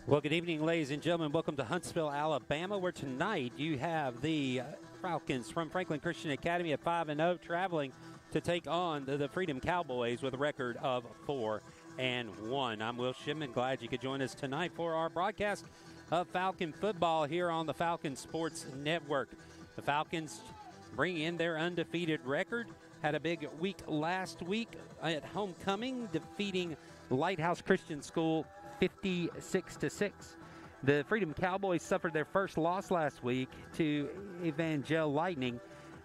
Well, good evening, ladies and gentlemen. Welcome to Huntsville, Alabama, where tonight you have the Falcons from Franklin Christian Academy at 5-0 traveling to take on the Freedom Cowboys with a record of 4-1. I'm Will Shipman. Glad you could join us tonight for our broadcast of Falcon football here on the Falcon Sports Network. The Falcons bring in their undefeated record. Had a big week last week at homecoming, defeating Lighthouse Christian School 56-6. The Freedom Cowboys suffered their first loss last week to Evangel Lightning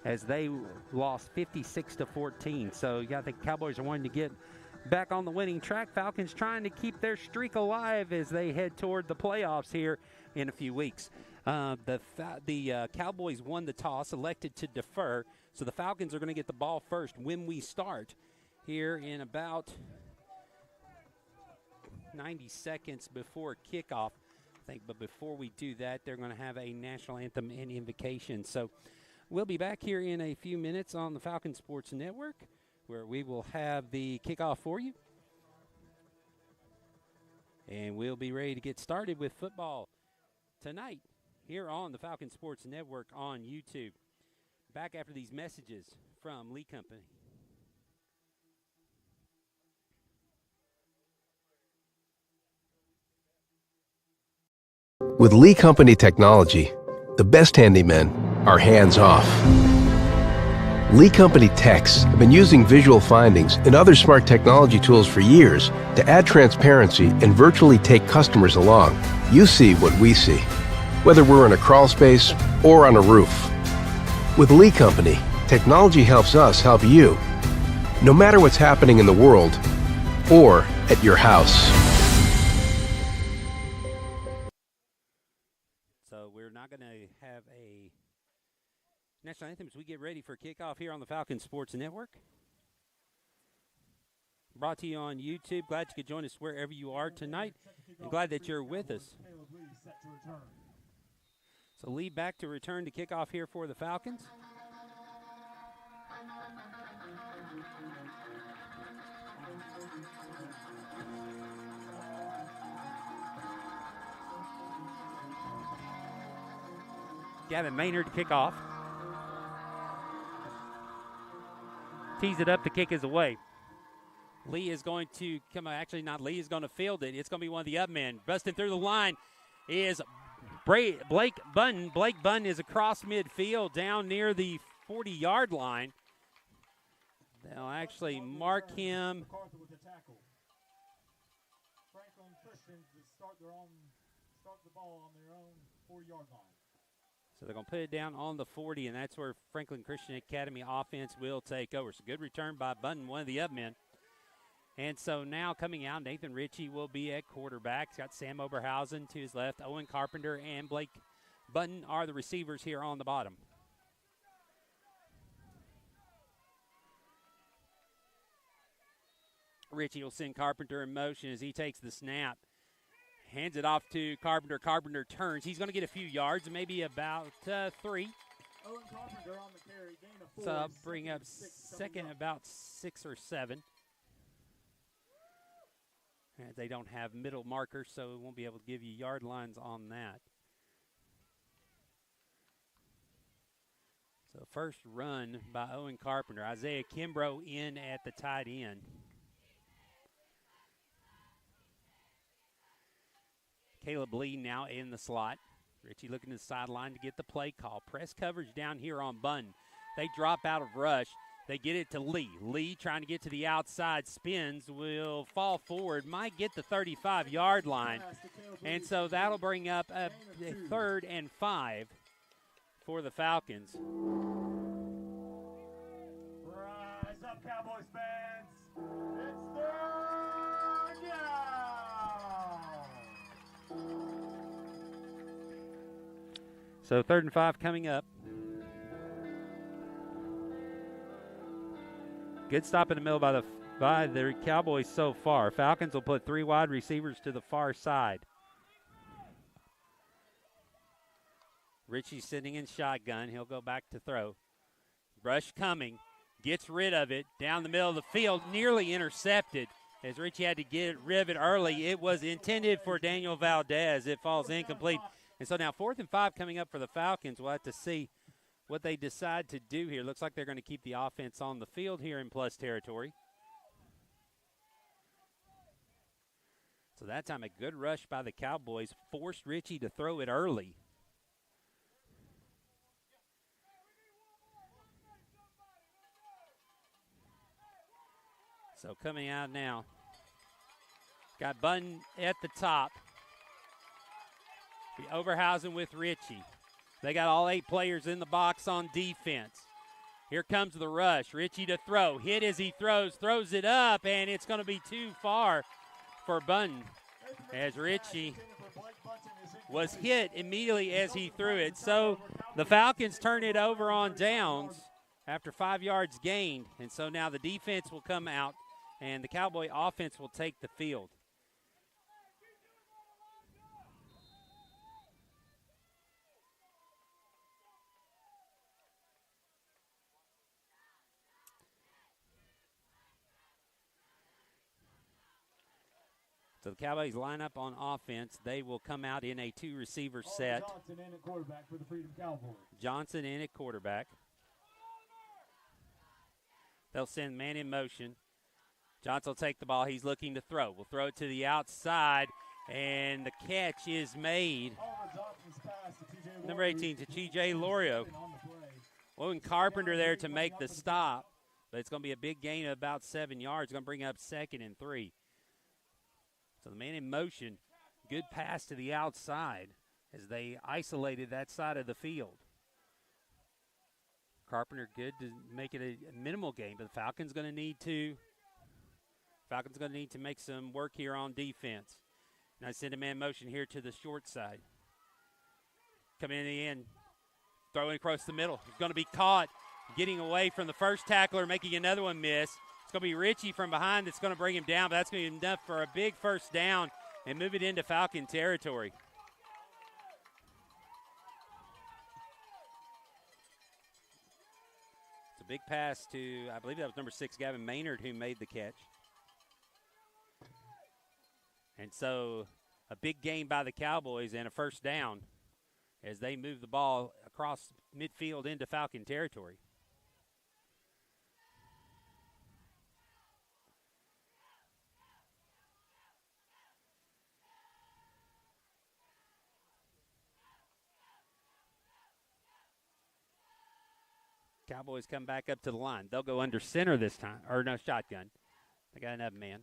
as they lost 56-14. So yeah, I think Cowboys are wanting to get back on the winning track. Falcons trying to keep their streak alive as they head toward the playoffs here in a few weeks. The Cowboys won the toss, elected to defer, so the Falcons are going to get the ball first when we start here in about 90 seconds before kickoff, I think. But before we do that, they're going to have a national anthem and invocation. So we'll be back here in a few minutes on the Falcon Sports Network, where we will have the kickoff for you. And we'll be ready to get started with football tonight here on the Falcon Sports Network on YouTube. Back after these messages from Lee Company. With Lee Company technology, the best handymen are hands-off. Lee Company techs have been using visual findings and other smart technology tools for years to add transparency and virtually take customers along. You see what we see, whether we're in a crawl space or on a roof. With Lee Company, technology helps us help you, no matter what's happening in the world or at your house. We're not going to have a national anthem as we get ready for kickoff here on the Falcon Sports Network. Brought to you on YouTube. Glad you could join us wherever you are tonight. I'm glad that you're with us. So Lee back to return to kickoff here for the Falcons. Gavin Maynard to kick off. Tees it up, the kick is away. Lee is going to come, actually not Lee, is going to field it. It's going to be one of the up men. Busting through the line is Blake Bunn. Blake Bunn is across midfield down near the 40-yard line. They'll actually mark him. Franklin Christian start the ball on their own 40-yard line. So they're going to put it down on the 40, and that's where Franklin Christian Academy offense will take over. So good return by Bunton, one of the up men. And so now coming out, Nathan Ritchie will be at quarterback. He's got Sam Oberhausen to his left. Owen Carpenter and Blake Bunton are the receivers here on the bottom. Ritchie will send Carpenter in motion as he takes the snap. Hands it off to Carpenter. Carpenter turns. He's going to get a few yards, maybe about 3. Owen Carpenter on the carry, gain of 4. So I'll bring up second about 6 or 7. And they don't have middle markers, so we won't be able to give you yard lines on that. So first run by Owen Carpenter. Isaiah Kimbrough in at the tight end. Caleb Lee now in the slot. Ritchie looking to the sideline to get the play call. Press coverage down here on Bunn. They drop out of rush. They get it to Lee. Lee trying to get to the outside. Spins, will fall forward. Might get the 35-yard line. And so that'll bring up a 3rd and 5 for the Falcons. Rise up, Cowboys fans. It's 3rd down. So 3rd and 5 coming up. Good stop in the middle by the Cowboys so far. Falcons will put 3 wide receivers to the far side. Ritchie sitting in shotgun. He'll go back to throw. Rush coming. Gets rid of it. Down the middle of the field. Nearly intercepted. as Richie had to get rid of it early. It was intended for Daniel Valdez. It falls incomplete. And so now 4th and 5 coming up for the Falcons. We'll have to see what they decide to do here. Looks like they're going to keep the offense on the field here in plus territory. So that time a good rush by the Cowboys forced Richie to throw it early. So coming out now, got Button at the top. Be Oberhausen with Richie. They got all 8 players in the box on defense. Here comes the rush. Richie to throw. Hit as he throws it up, and it's going to be too far for Button as Richie was hit immediately as he threw it. So the Falcons turn it over on downs after 5 yards gained, and so now the defense will come out and the Cowboy offense will take the field. So the Cowboys line up on offense. They will come out in a 2-receiver set. Johnson in at quarterback for the Freedom Cowboys. Johnson in at quarterback. They'll send man in motion. Johnson will take the ball. He's looking to throw. We'll throw it to the outside, and the catch is made. Number 18 to T.J. Lorio. Owen Carpenter there to make the stop, but it's going to be a big gain of about 7 yards. Going to bring up 2nd and 3. So the man in motion, good pass to the outside as they isolated that side of the field. Carpenter good to make it a minimal gain, but the Falcons going to need to make some work here on defense. Now send a man motion here to the short side. Coming in the end, throwing across the middle. He's going to be caught getting away from the first tackler, making another one miss. It's going to be Richie from behind that's going to bring him down, but that's going to be enough for a big first down and move it into Falcon territory. It's a big pass to, I believe that was number 6, Gavin Maynard, who made the catch. And so a big gain by the Cowboys and a first down as they move the ball across midfield into Falcon territory. Cowboys come back up to the line. They'll go under center this time, or no, shotgun. They got another man.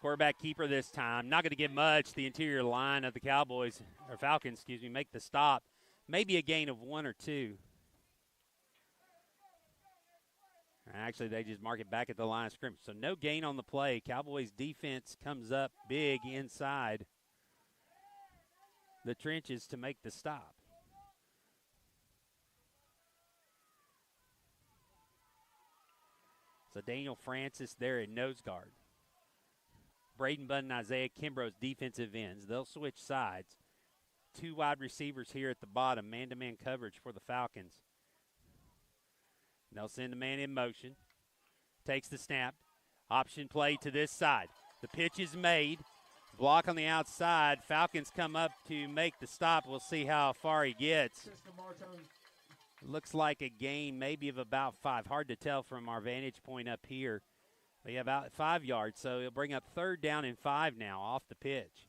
Quarterback keeper this time. Not going to get much. The interior line of the Cowboys, or Falcons, make the stop. Maybe a gain of 1 or 2. Actually, they just mark it back at the line of scrimmage. So no gain on the play. Cowboys defense comes up big inside the trenches to make the stop. So Daniel Francis there at nose guard. Braden Button, Isaiah Kimbrough's defensive ends. They'll switch sides. 2 wide receivers here at the bottom. Man-to-man coverage for the Falcons. They'll send the man in motion. Takes the snap. Option play to this side. The pitch is made. Block on the outside. Falcons come up to make the stop. We'll see how far he gets. Looks like a gain maybe of about 5. Hard to tell from our vantage point up here. But yeah, about 5 yards. So he'll bring up 3rd down and 5 now off the pitch.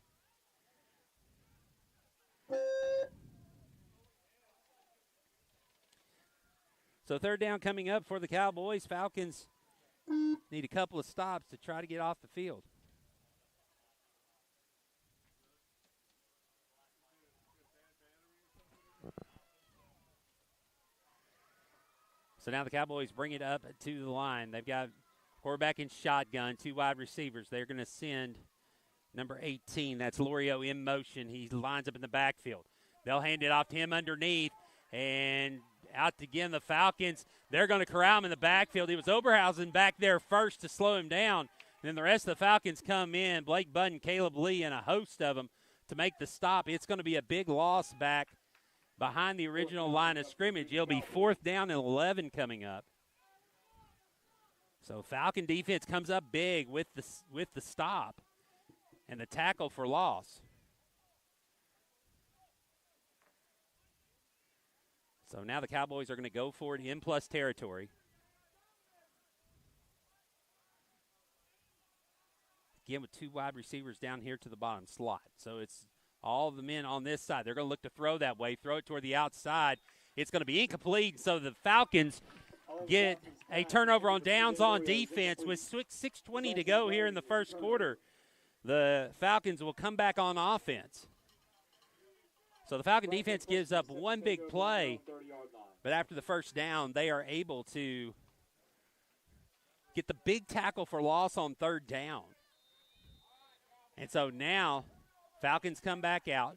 So 3rd down coming up for the Cowboys. Falcons need a couple of stops to try to get off the field. So now the Cowboys bring it up to the line. They've got quarterback in shotgun, 2 wide receivers. They're going to send number 18. That's Lorio in motion. He lines up in the backfield. They'll hand it off to him underneath. And out again the Falcons. They're going to corral him in the backfield. It was Oberhausen back there first to slow him down. And then the rest of the Falcons come in. Blake Button, Caleb Lee, and a host of them to make the stop. It's going to be a big loss back behind the original line of scrimmage. It'll be 4th down and 11 coming up. So Falcon defense comes up big with the stop and the tackle for loss. So now the Cowboys are going to go for it in plus territory. Again, with two wide receivers down here to the bottom slot. So it's all the men on this side. They're going to look to throw that way, throw it toward the outside. It's going to be incomplete, so the Falcons get a turnover on downs on defense with 6:20 to go here in the first quarter. The Falcons will come back on offense. So the Falcon defense gives up one big play, but after the first down, they are able to get the big tackle for loss on third down. And so now Falcons come back out.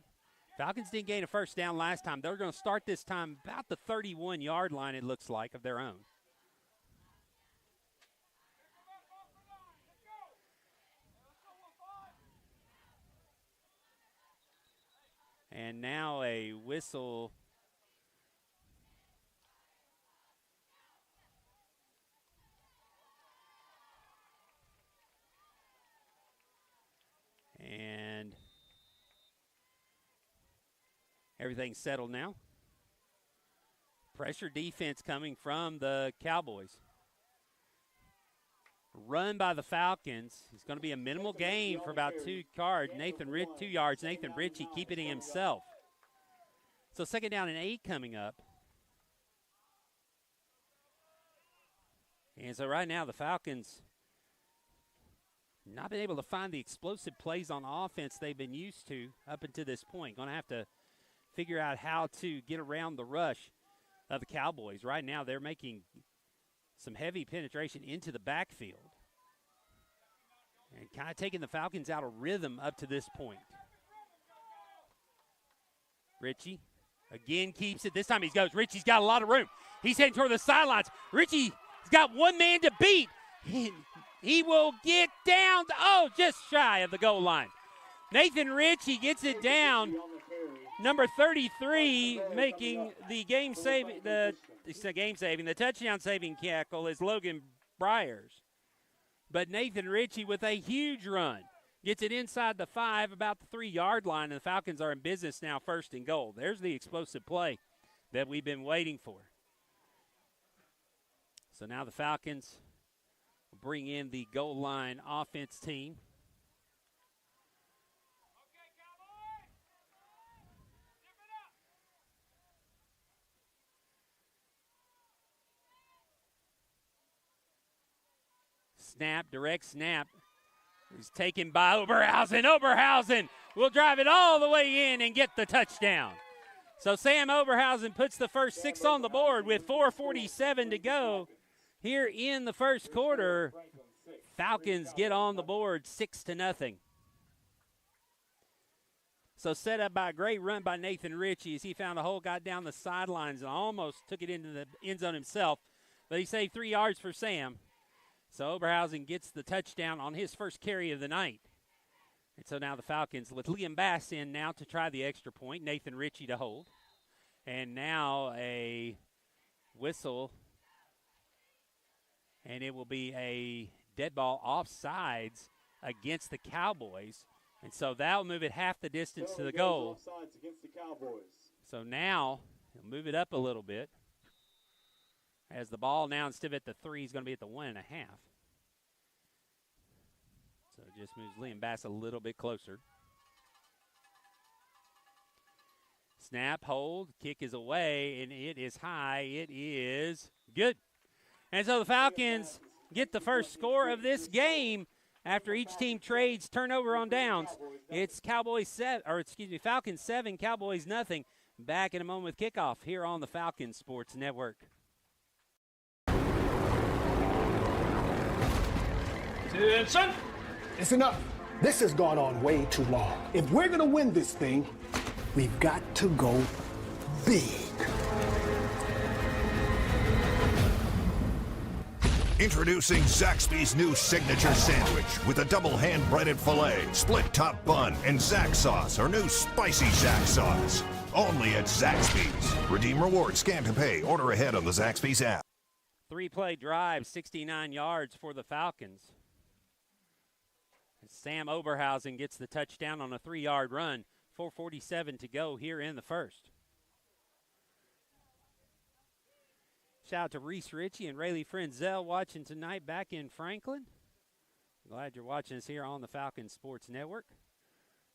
Falcons didn't gain a first down last time. They're going to start this time about the 31-yard line, it looks like, of their own. And now a whistle. And everything's settled now. Pressure defense coming from the Cowboys. Run by the Falcons. It's going to be a minimal gain for about 2 yards. 2 yards. Nathan Ritchie keeping it himself. So 2nd down and 8 coming up. And so right now the Falcons not been able to find the explosive plays on offense they've been used to up until this point. Going to have to figure out how to get around the rush of the Cowboys. Right now they're making some heavy penetration into the backfield and kind of taking the Falcons out of rhythm up to this point. Ritchie again keeps it. This time he goes. Ritchie's got a lot of room. He's heading toward the sidelines. Ritchie's got one man to beat. He will get down, just shy of the goal line. Nathan Ritchie gets it down. Number 33 making the the touchdown-saving tackle is Logan Byers. But Nathan Ritchie with a huge run gets it inside the 5, about the 3-yard line, and the Falcons are in business now, 1st and goal. There's the explosive play that we've been waiting for. So now the Falcons bring in the goal line offense team. Snap, direct snap. He's taken by Oberhausen. Oberhausen will drive it all the way in and get the touchdown. So Sam Oberhausen puts the first 6 on the board with 4:47 to go. Here in the first quarter, Falcons get on the board 6-0. So set up by a great run by Nathan Ritchie as he found a hole, got down the sidelines and almost took it into the end zone himself. But he saved 3 yards for Sam. So Oberhausen gets the touchdown on his first carry of the night. And so now the Falcons with Liam Bass in now to try the extra point. Nathan Ritchie to hold. And now a whistle. And it will be a dead ball offsides against the Cowboys. And so that'll move it half the distance to the goal. Offsides against the Cowboys. So now he'll move it up a little bit. As the ball now, instead of at the 3, is going to be at the 1.5. So it just moves Liam Bass a little bit closer. Snap, hold, kick is away, and it is high. It is good. And so the Falcons get the first score of this game after each team trades turnover on downs. It's Falcons 7, Cowboys nothing. Back in a moment with kickoff here on the Falcons Sports Network. Attention! It's enough. This has gone on way too long. If we're gonna win this thing, we've got to go big. Introducing Zaxby's new signature sandwich with a double hand-breaded filet, split top bun, and Zax sauce, or new spicy Zax sauce. Only at Zaxby's. Redeem rewards, scan to pay, order ahead on the Zaxby's app. 3-play drive, 69 yards for the Falcons. Sam Oberhausen gets the touchdown on a 3-yard run. 4:47 to go here in the first. Shout out to Reese Ritchie and Rayleigh Frenzel watching tonight back in Franklin. Glad you're watching us here on the Falcon Sports Network.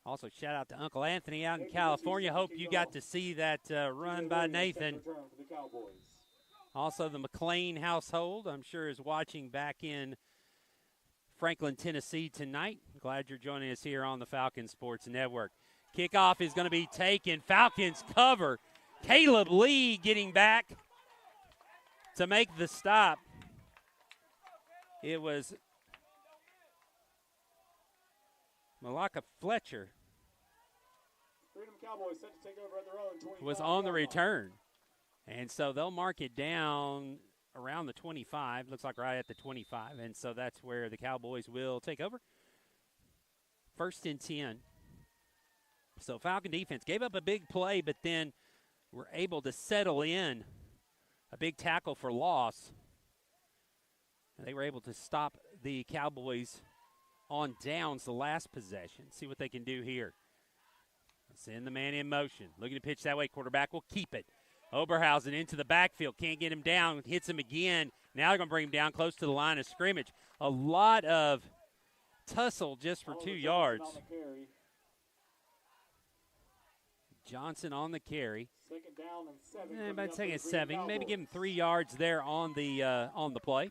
Also, shout out to Uncle Anthony out in California. Hope you got to see that run by Nathan. Also, the McLean household, I'm sure, is watching back in Franklin, Tennessee tonight. Glad you're joining us here on the Falcon Sports Network. Kickoff is going to be taken. Falcons cover. Caleb Lee getting back to make the stop. It was Malaka Fletcher Freedom Cowboys set to take over at their own 25 was on the return. And so they'll mark it down around the 25. Looks like right at the 25. And so that's where the Cowboys will take over. 1st and 10. So Falcon defense gave up a big play, but then were able to settle in a big tackle for loss. And they were able to stop the Cowboys on downs the last possession. See what they can do here. Send the man in motion. Looking to pitch that way. Quarterback will keep it. Oberhausen into the backfield. Can't get him down. Hits him again. Now they're going to bring him down close to the line of scrimmage. A lot of tussle just for 2 yards. Johnson on the carry. Second down and 7. About taking 7. Maybe give him 3 yards there on the play.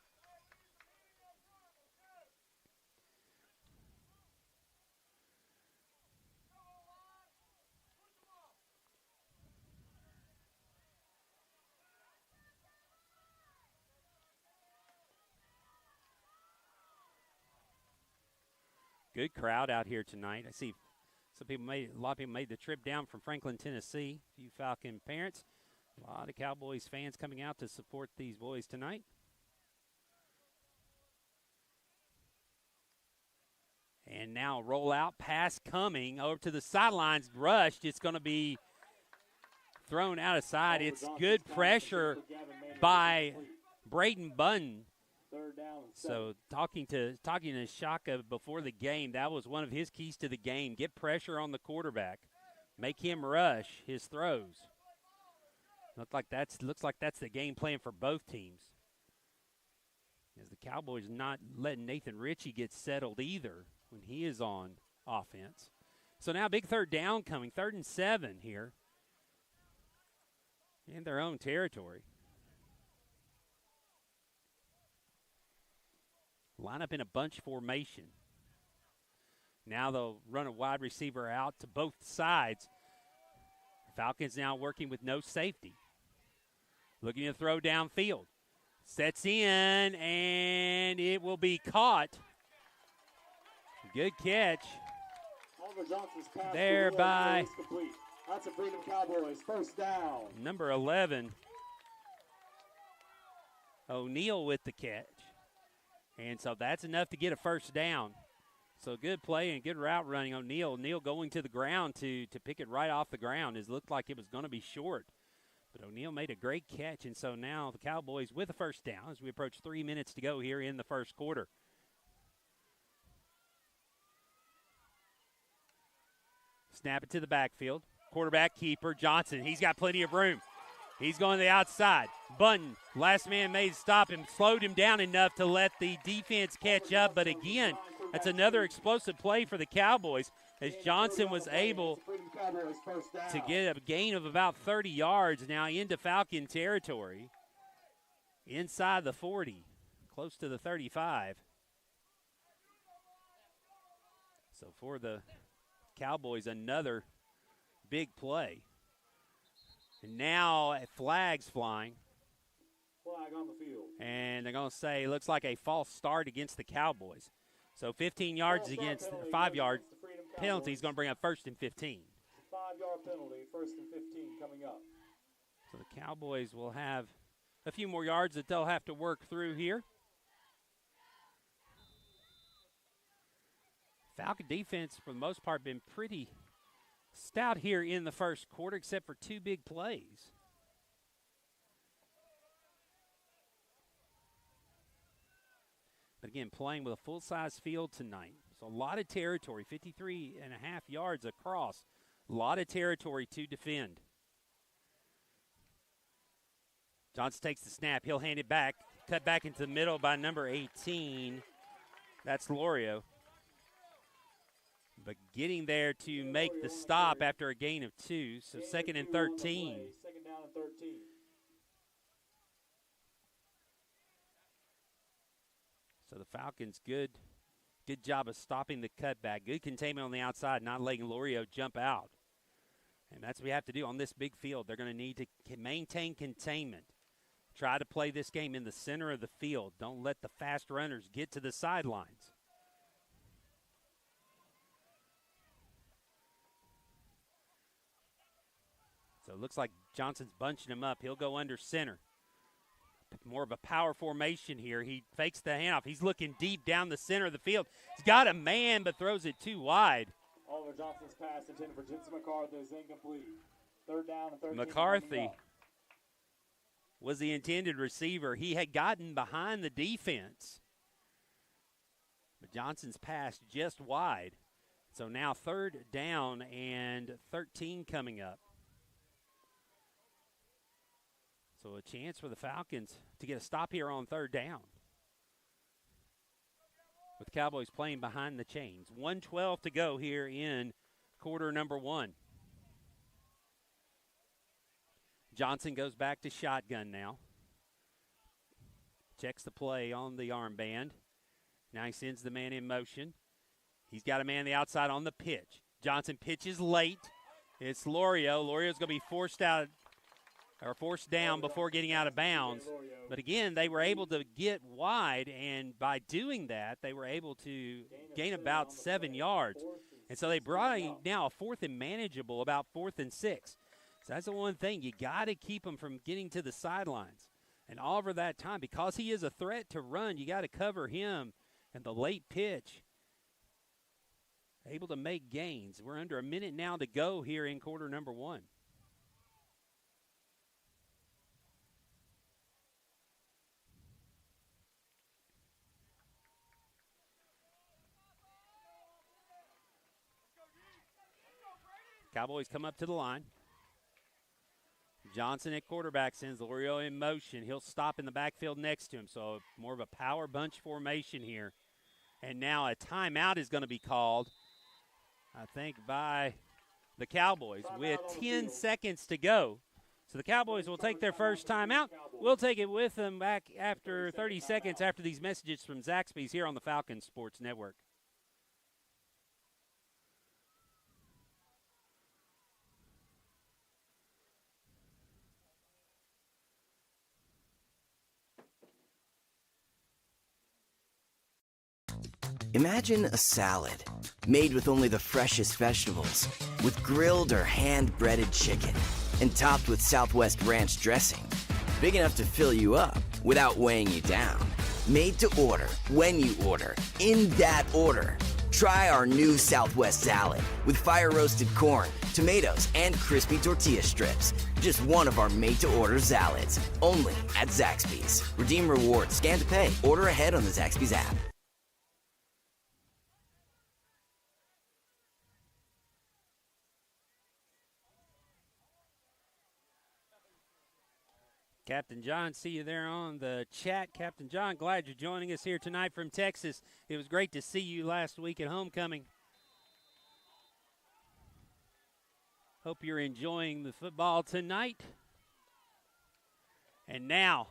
Good crowd out here tonight. I see a lot of people made the trip down from Franklin, Tennessee. A few Falcon parents. A lot of Cowboys fans coming out to support these boys tonight. And now rollout pass coming over to the sidelines. Rushed. It's going to be thrown out of sight. It's good pressure by Braden Bunn. So talking to Shaka before the game, that was one of his keys to the game. Get pressure on the quarterback. Make him rush his throws. Looks like that's the game plan for both teams. As the Cowboys not letting Nathan Ritchie get settled either when he is on offense. So now big 3rd down coming. 3rd and 7 here in their own territory. Line up in a bunch formation. Now they'll run a wide receiver out to both sides. Falcons now working with no safety. Looking to throw downfield. Sets in, and it will be caught. Good catch. There by That's a Freedom Cowboys. 1st down. Number 11. O'Neal with the catch. And so that's enough to get a 1st down. So good play and good route running. O'Neal going to the ground to pick it right off the ground. It looked like it was going to be short. But O'Neal made a great catch. And so now the Cowboys with a 1st down as we approach 3 minutes to go here in the 1st quarter. Snap it to the backfield. Quarterback keeper, Johnson. He's got plenty of room. He's going to the outside. Button, last man made stop him, slowed him down enough to let the defense catch up. But again, that's another explosive play for the Cowboys as Johnson was able to get a gain of about 30 yards now into Falcon territory. Inside the 40, close to the 35. So for the Cowboys, another big play. And now a flag's flying. Flag on the field. And they're going to say, looks like a false start against the Cowboys. So 15 yards against, 5-yard penalty is going to bring up 1st and 15. 5-yard penalty, 1st and 15 coming up. So the Cowboys will have a few more yards that they'll have to work through here. Falcon defense, for the most part, been pretty stout here in the 1st quarter, except for 2 big plays. again, playing with a full-size field tonight. So a lot of territory, 53 and a half yards across. A lot of territory to defend. Johnson takes the snap. He'll hand it back. Cut back into the middle by number 18. That's Lorio. But getting there to make the stop after a gain of 2. So second and 13. Second down and 13. So the Falcons, good job of stopping the cutback. Good containment on the outside, not letting Lorio jump out. And that's what we have to do on this big field. They're going to need to maintain containment. Try to play this game in the center of the field. Don't let the fast runners get to the sidelines. So it looks like Johnson's bunching him up. He'll go under center. More of a power formation here. He fakes the handoff. He's looking deep down the center of the field. He's got a man, but throws it too wide. Oliver Johnson's pass intended for Jensen McCarthy is incomplete. Third down and 13. McCarthy was the intended receiver. He had gotten behind the defense, but Johnson's pass just wide. So now third down and 13 coming up. So a chance for the Falcons to get a stop here on third down. With the Cowboys playing behind the chains. 1:12 to go here in quarter number 1. Johnson goes back to shotgun now. Checks the play on the armband. Now he sends the man in motion. He's got a man on the outside on the pitch. Johnson pitches late. It's Lorio. Lorio's going to be forced down before getting out of bounds. But again, they were able to get wide, and by doing that, they were able to gain about 7 yards. And so they brought now a fourth and manageable, about 4th and 6. So that's the one thing. You got to keep them from getting to the sidelines. And Oliver that time, because he is a threat to run, you got to cover him. And the late pitch, able to make gains. We're under a minute now to go here in quarter number 1. Cowboys come up to the line. Johnson at quarterback sends Lorio in motion. He'll stop in the backfield next to him. So more of a power bunch formation here. And now a timeout is going to be called, I think, by the Cowboys with 10 seconds to go. So the Cowboys will take their first timeout. We'll take it with them back after 30 seconds after these messages from Zaxby's here on the Falcons Sports Network. Imagine a salad made with only the freshest vegetables, with grilled or hand-breaded chicken, and topped with Southwest Ranch dressing. Big enough to fill you up without weighing you down. Made to order, when you order, in that order. Try our new Southwest salad with fire-roasted corn, tomatoes, and crispy tortilla strips. Just one of our made-to-order salads, only at Zaxby's. Redeem rewards, scan to pay, order ahead on the Zaxby's app. Captain John, see you there on the chat. Captain John, glad you're joining us here tonight from Texas. It was great to see you last week at homecoming. Hope you're enjoying the football tonight. And now,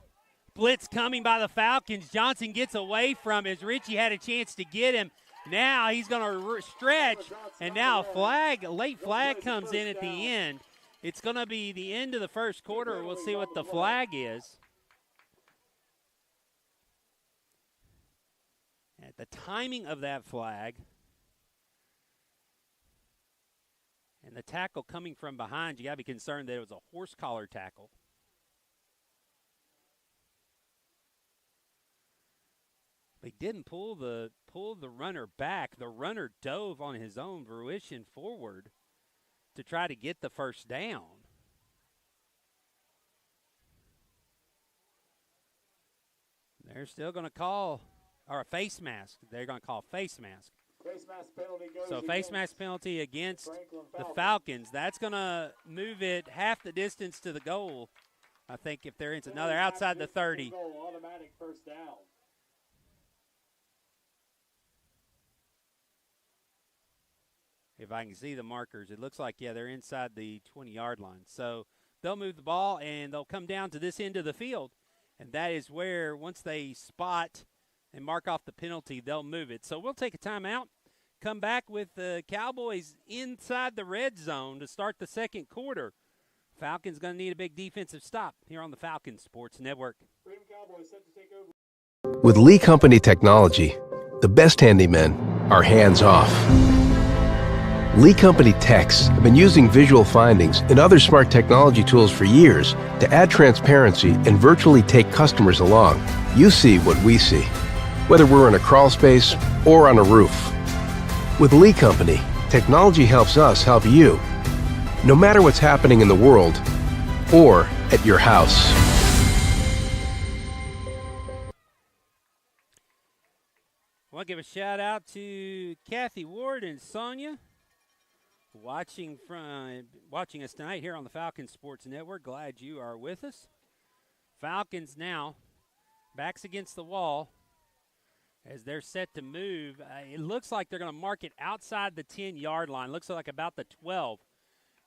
blitz coming by the Falcons. Johnson gets away from it as Richie had a chance to get him. Now he's going to stretch, and now a late flag comes in at the end. It's going to be the end of the first quarter. We'll see what the flag is. At the timing of that flag and the tackle coming from behind, you got to be concerned that it was a horse collar tackle. They didn't pull the runner back. The runner dove on his own fruition forward to try to get the first down. They're still going to call or a face mask. They're going to call face mask. Face mask penalty goes So face mask penalty against Franklin the Falcons. That's going to move it half the distance to the goal. I think if they're into another outside the 30. Goal, automatic first down. If I can see the markers, it looks like, yeah, they're inside the 20-yard line. So they'll move the ball, and they'll come down to this end of the field. And that is where, once they spot and mark off the penalty, they'll move it. So we'll take a timeout, come back with the Cowboys inside the red zone to start the second quarter. Falcons going to need a big defensive stop here on the Falcons Sports Network. Freedom Cowboys set to take over. With Lee Company technology, the best handymen are hands-off. Lee Company techs have been using visual findings and other smart technology tools for years to add transparency and virtually take customers along. You see what we see, whether we're in a crawl space or on a roof. With Lee Company, technology helps us help you, no matter what's happening in the world or at your house. I want to give a shout out to Kathy Ward and Sonia watching us tonight here on the Falcons Sports Network. Glad you are with us. Falcons now backs against the wall as they're set to move. It looks like they're going to mark it outside the 10-yard line. Looks like about the 12.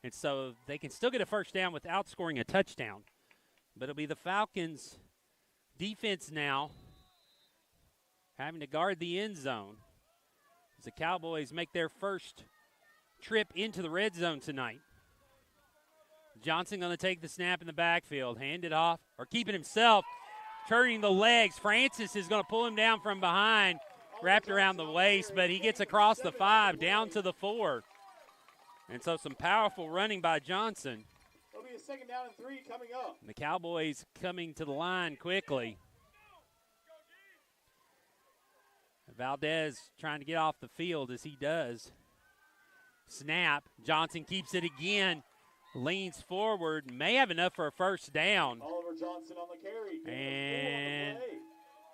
And so they can still get a first down without scoring a touchdown. But it'll be the Falcons' defense now having to guard the end zone as the Cowboys make their first trip into the red zone tonight. Johnson going to take the snap in the backfield, hand it off, or keep it himself, turning the legs. Francis is going to pull him down from behind, wrapped around the waist, but he gets across the 5, down to the 4. And so some powerful running by Johnson. It'll be a second down and 3 coming up. And the Cowboys coming to the line quickly. Valdez trying to get off the field as he does. Snap. Johnson keeps it again. Leans forward. May have enough for a first down. Oliver Johnson on the carry. And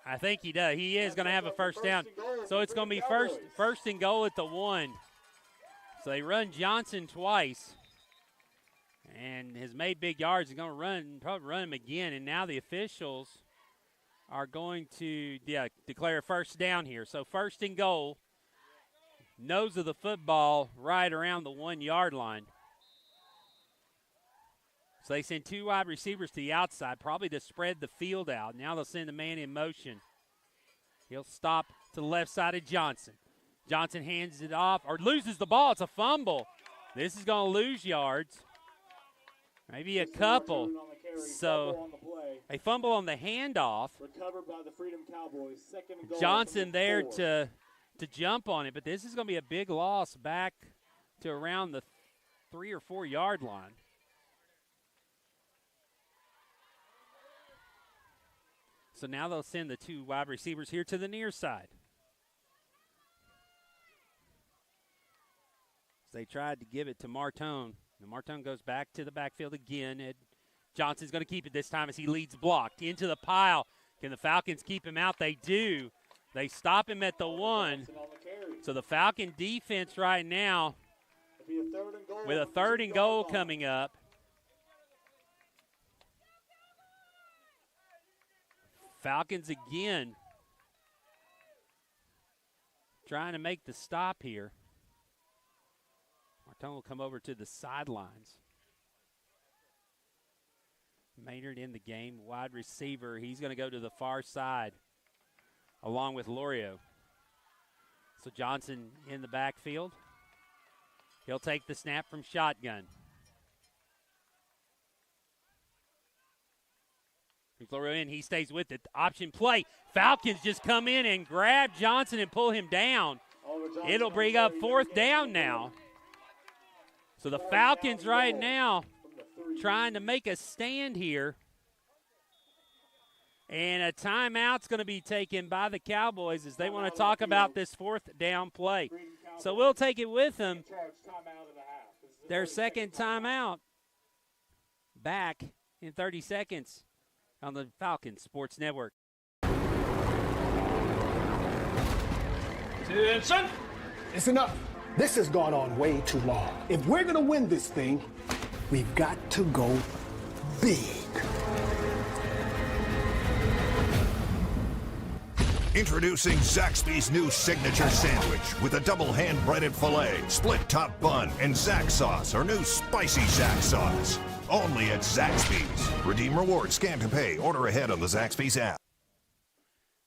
I think he does. He is going to have a first down. So it's going to be first and goal at the 1. So they run Johnson twice. And has made big yards. He's going to probably run him again. And now the officials are going to declare a first down here. So first and goal. Nose of the football right around the 1-yard line. So they send 2 wide receivers to the outside, probably to spread the field out. Now they'll send the man in motion. He'll stop to the left side of Johnson. Johnson hands it off, or loses the ball. It's a fumble. This is going to lose yards. Maybe a couple. So a fumble on the handoff. Recovered by the Freedom Cowboys. Second and goal. Johnson there to jump on it, but this is going to be a big loss back to around the 3 or 4 yard line. So now they'll send the 2 wide receivers here to the near side. So they tried to give it to Martone. And Martone goes back to the backfield again. Johnson's going to keep it this time as he leads blocked into the pile. Can the Falcons keep him out? They do. They stop him at the 1. So the Falcon defense right now with a third and goal coming up. Falcons again trying to make the stop here. Martone will come over to the sidelines. Maynard in the game, wide receiver. He's going to go to the far side along with Lorio. So Johnson in the backfield. He'll take the snap from shotgun. Lorio in, he stays with it. Option play. Falcons just come in and grab Johnson and pull him down. It'll bring up 4th down now. So the Falcons right now trying to make a stand here. And a timeout's going to be taken by the Cowboys as they want to talk about this 4th down play. So we'll take it with them. Their second timeout back in 30 seconds on the Falcons Sports Network. Attention! It's enough. This has gone on way too long. If we're going to win this thing, we've got to go big. Introducing Zaxby's new signature sandwich with a double hand-breaded filet, split top bun, and Zax sauce, or new spicy Zax sauce. Only at Zaxby's. Redeem rewards, scan to pay, order ahead on the Zaxby's app.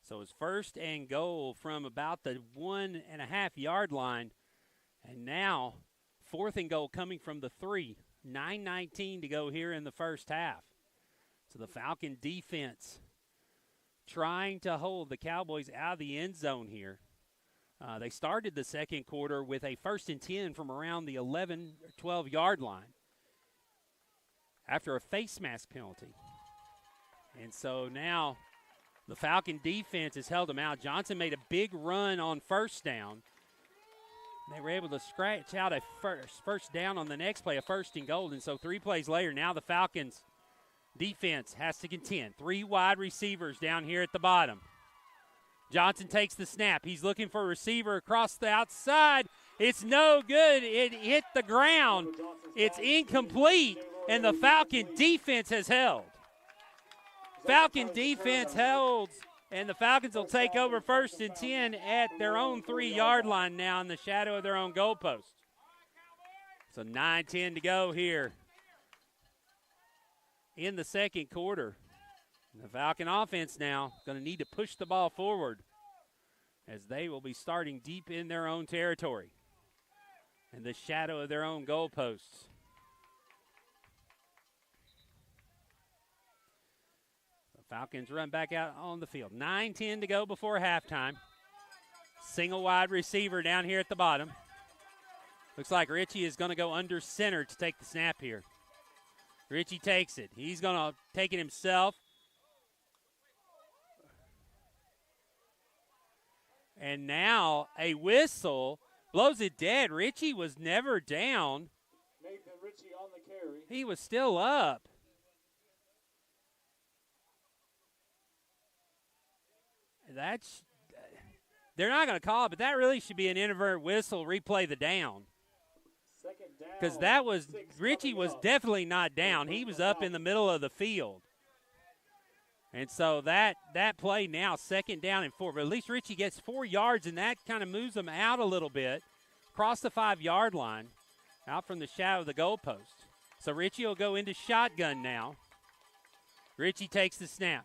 So it's first and goal from about the 1.5-yard line. And now, fourth and goal coming from the 3. 9:19 to go here in the first half. So the Falcon defense trying to hold the Cowboys out of the end zone here. They started the second quarter with a 1st and 10 from around the 11 or 12-yard line after a face mask penalty. And so now the Falcon defense has held them out. Johnson made a big run on first down. They were able to scratch out a first down on the next play, a 1st and goal. And so 3 plays later, now the Falcons defense has to contend. 3 wide receivers down here at the bottom. Johnson takes the snap. He's looking for a receiver across the outside. It's no good. It hit the ground. It's incomplete, and the Falcon defense has held. Falcon defense holds, and the Falcons will take over 1st and 10 at their own 3-yard line now in the shadow of their own goalpost. So 9:10 to go here in the second quarter. The Falcon offense now going to need to push the ball forward as they will be starting deep in their own territory in the shadow of their own goalposts. The Falcons run back out on the field. 9:10 to go before halftime. Single wide receiver down here at the bottom. Looks like Richie is going to go under center to take the snap here. Richie takes it. He's going to take it himself. And now a whistle blows it dead. Richie was never down. Nathan Richie on the carry. He was still up. They're not going to call it, but that really should be an inadvertent whistle. Replay the down. Because that was, Richie was definitely not down. He was up in the middle of the field. And so that play now, 2nd down and 4. But at least Richie gets 4 yards, and that kind of moves them out a little bit, across the 5-yard line, out from the shadow of the goalpost. So Richie will go into shotgun now. Richie takes the snap.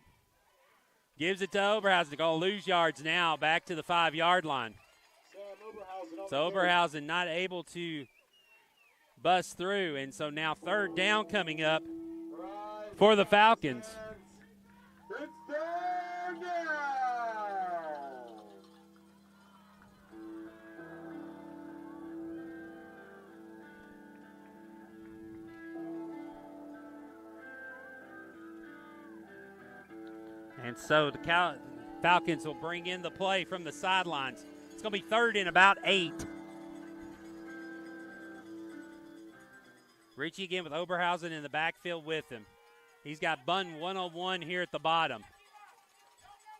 Gives it to Oberhausen. Going to lose yards now, back to the 5-yard line. So Oberhausen not able to bust through, and so now 3rd down coming up for the Falcons. It's 3rd down. And so the Falcons will bring in the play from the sidelines. It's going to be 3rd and about 8. Richie again with Oberhausen in the backfield with him. He's got Bunn one-on-one here at the bottom.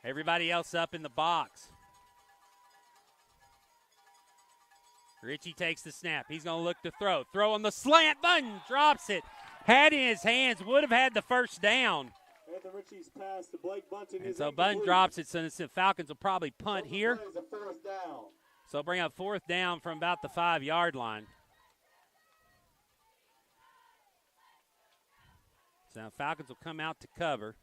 Everybody else up in the box. Richie takes the snap. He's going to look to throw. Throw on the slant. Bunn drops it. Had in his hands. Would have had the 1st down. Nathan Richie's pass to Blake Bunton. And so Bunn drops it. So the Falcons will probably punt here. Down. So bring up 4th down from about the 5-yard line. So now Falcons will come out to cover.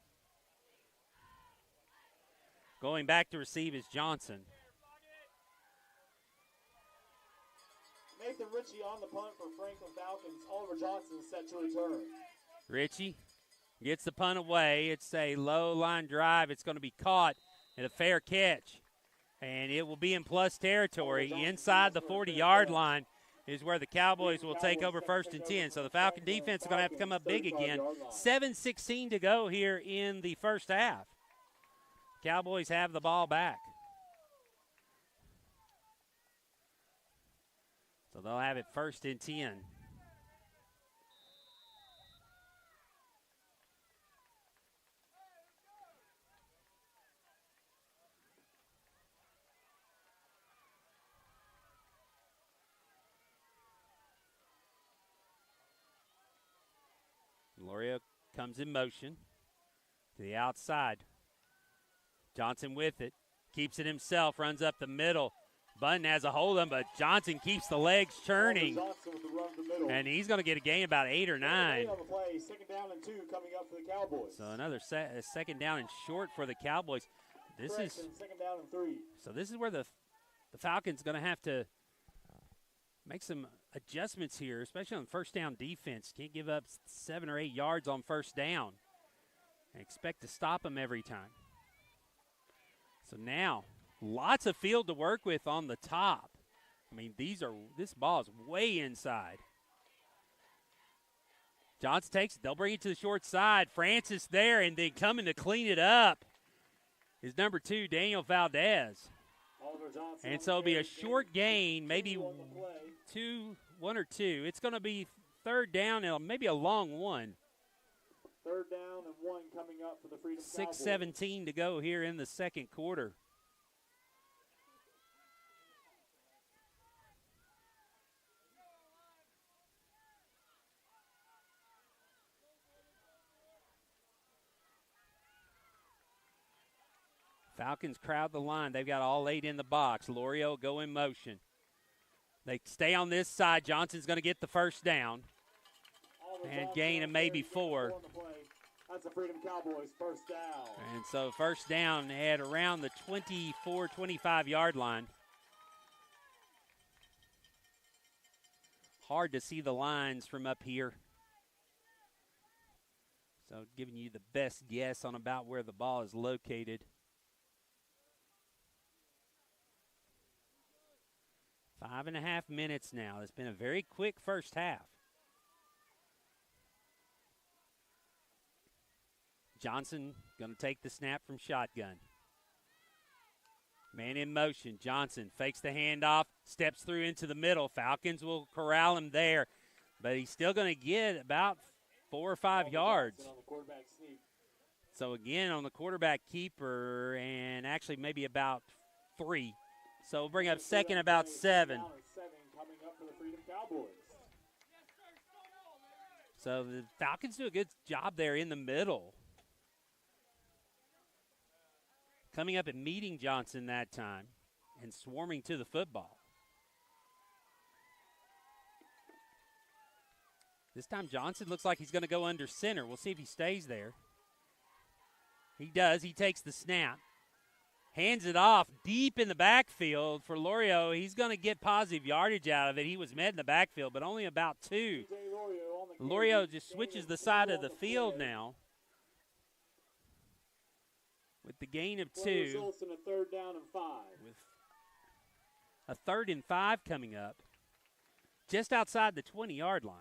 Going back to receive is Johnson. Nathan Richie on the punt for Franklin Falcons. Oliver Johnson is set to return. Richie gets the punt away. It's a low line drive. It's going to be caught and a fair catch. And it will be in plus territory. Inside the 40-yard line is where the Cowboys will take over 1st and 10. So the Falcon defense is going to have to come up big again. 7:16 to go here in the first half. Cowboys have the ball back. So they'll have it 1st and 10. Lorio comes in motion to the outside. Johnson with it. Keeps it himself. Runs up the middle. Bunton has a hold of him, but Johnson keeps the legs churning. And he's going to get a gain about 8 or 9. Second down and 2 coming up for the Cowboys. So another second down and short for the Cowboys. Second down and 3. So this is where the Falcons going to have to make some adjustments here, especially on first down defense. Can't give up 7 or 8 yards on first down and expect to stop them every time. So now, lots of field to work with on the top. I mean, this ball is way inside. Johnson takes it. They'll bring it to the short side. Francis there, and then coming to clean it up is number 2, Daniel Valdez. And so it'll be a short gain, maybe 1 or 2. It's going to be third down and maybe a long one. Third down and 1 coming up for the Freedom Cowboys. 6:17 to go here in the second quarter. Falcons crowd the line. They've got all 8 in the box. Lorio go in motion. They stay on this side. Johnson's going to get the first down and gain a maybe 4. That's the Freedom Cowboys first down. And so first down at around the 24, 25-yard line. Hard to see the lines from up here. So giving you the best guess on about where the ball is located. 5.5 minutes now. It's been a very quick first half. Johnson going to take the snap from shotgun. Man in motion. Johnson fakes the handoff, steps through into the middle. Falcons will corral him there, but he's still going to get about 4 or 5 yards. So again, on the quarterback keeper, and actually maybe about 3. So we'll bring up second about 7. Coming up for the Freedom Cowboys. So the Falcons do a good job there in the middle. Coming up and meeting Johnson that time and swarming to the football. This time Johnson looks like he's going to go under center. We'll see if he stays there. He does. He takes the snap. Hands it off deep in the backfield for Lorio. He's going to get positive yardage out of it. He was met in the backfield, but only about 2. Lorio just switches the side of the field now with the gain of 2. Results in a third down and 5. With a 3rd and 5 coming up just outside the 20-yard line.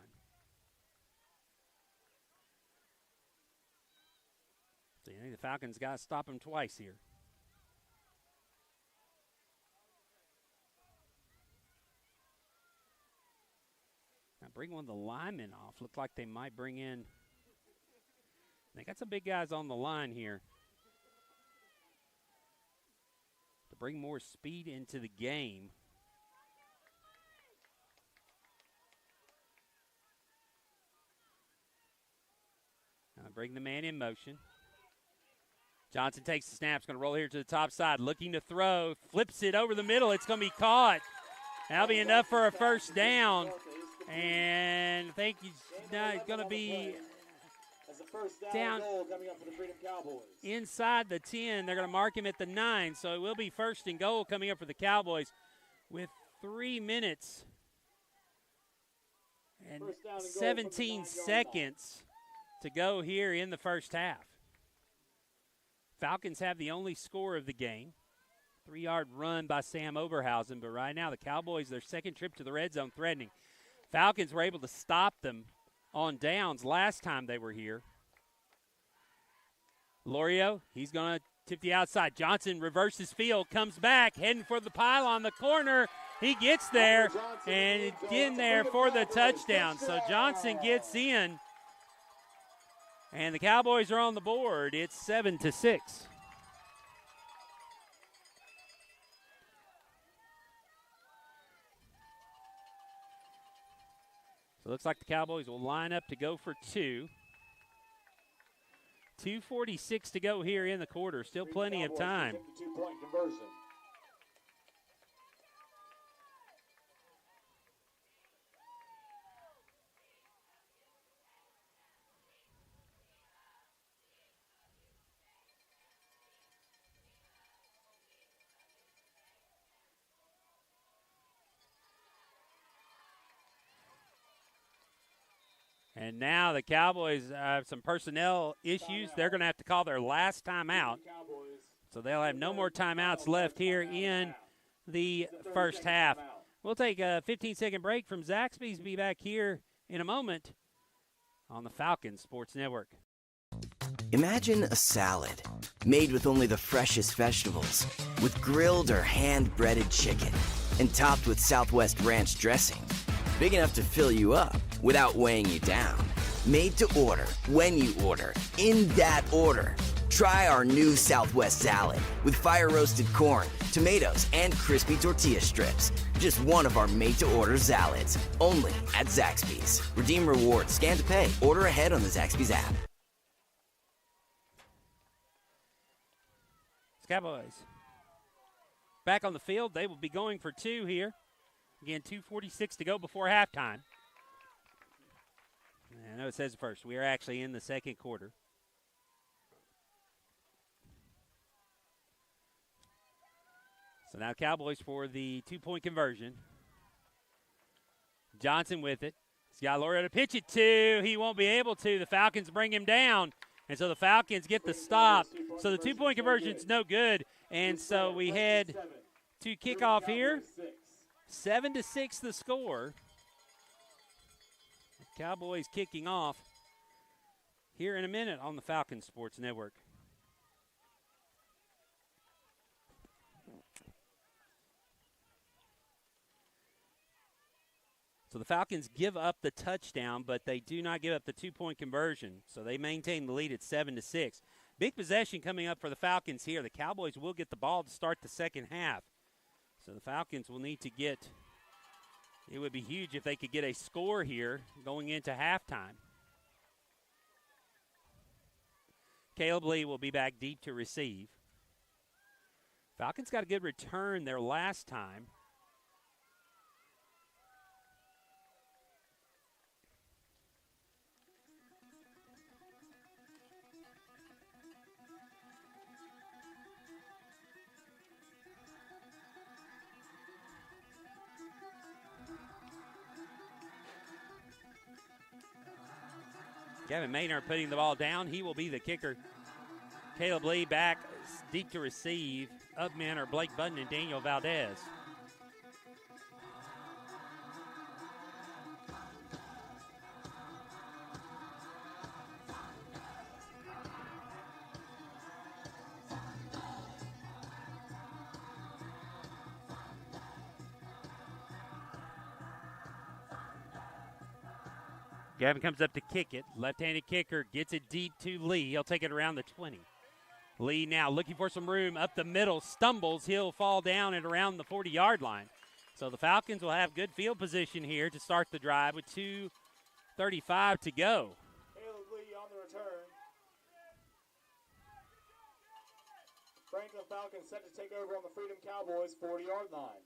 So I think the Falcons got to stop him twice here. Now bring one of the linemen off. Looked like they might bring in. They got some big guys on the line here to bring more speed into the game. Now bring the man in motion. Johnson takes the snap. It's going to roll here to the top side. Looking to throw. Flips it over the middle. It's going to be caught. That'll be enough for a first down. And I think he's going to be down inside the 10. They're going to mark him at the 9. So it will be first and goal coming up for the Cowboys with 3 minutes and 17 seconds to go here in the first half. Falcons have the only score of the game. 3-yard run by Sam Oberhausen. But right now the Cowboys, their second trip to the red zone threatening. Falcons were able to stop them on downs last time they were here. Lorio, he's going to tip the outside. Johnson reverses field, comes back, heading for the pile on the corner. He gets there and in there for the touchdown. So Johnson gets in, and the Cowboys are on the board. It's 7-6. So it looks like the Cowboys will line up to go for 2. 2:46 to go here in the quarter. Still plenty of time. 2-point conversion. And now the Cowboys have some personnel issues. They're going to have to call their last timeout. So they'll have no more timeouts left here in the first half. We'll take a 15-second break from Zaxby's. Be back here in a moment on the Falcons Sports Network. Imagine a salad made with only the freshest vegetables, with grilled or hand-breaded chicken, and topped with Southwest Ranch dressing. Big enough to fill you up without weighing you down. Made to order, when you order, in that order. Try our new Southwest salad with fire-roasted corn, tomatoes, and crispy tortilla strips. Just one of our made-to-order salads, only at Zaxby's. Redeem rewards, scan to pay, order ahead on the Zaxby's app. Cowboys back on the field. They will be going for two here. Again, 2:46 to go before halftime. I know it says first. We are actually in the second quarter. So now Cowboys for the 2-point conversion. Johnson with it. He's got Lorio to pitch it to. He won't be able to. The Falcons bring him down. And so the Falcons get the stop. So the 2-point conversion is no good. And so we head to kickoff here. 7-6 the score. Cowboys kicking off here in a minute on the Falcons Sports Network. So the Falcons give up the touchdown, but they do not give up the 2-point conversion. So they maintain the lead at 7-6. Big possession coming up for the Falcons here. The Cowboys will get the ball to start the second half. So the Falcons will need to get, it would be huge if they could get a score here going into halftime. Caleb Lee will be back deep to receive. Falcons got a good return their last time. Gavin Maynard putting the ball down. He will be the kicker. Caleb Lee back deep to receive. Up men are Blake Button and Daniel Valdez. Gavin comes up to kick it. Left-handed kicker gets it deep to Lee. He'll take it around the 20. Lee now looking for some room up the middle. Stumbles. He'll fall down at around the 40-yard line. So the Falcons will have good field position here to start the drive with 2:35 to go. Caleb Lee on the return. Franklin Falcons set to take over on the Freedom Cowboys 40-yard line.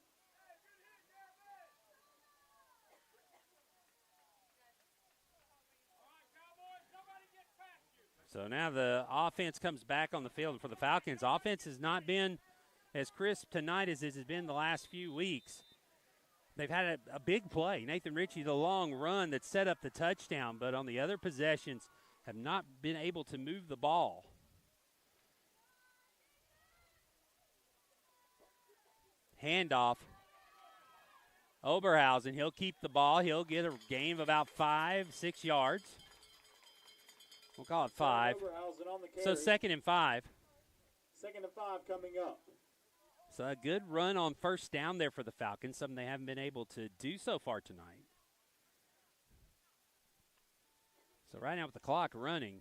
So now the offense comes back on the field for the Falcons. Offense has not been as crisp tonight as it has been the last few weeks. They've had a big play. Nathan Ritchie, the long run that set up the touchdown, but on the other possessions have not been able to move the ball. Handoff. Oberhausen, he'll keep the ball. He'll get a gain of about 5-6 yards. We'll call it 5. So 2nd and 5. 2nd and 5 coming up. So a good run on first down there for the Falcons, something they haven't been able to do so far tonight. So right now with the clock running,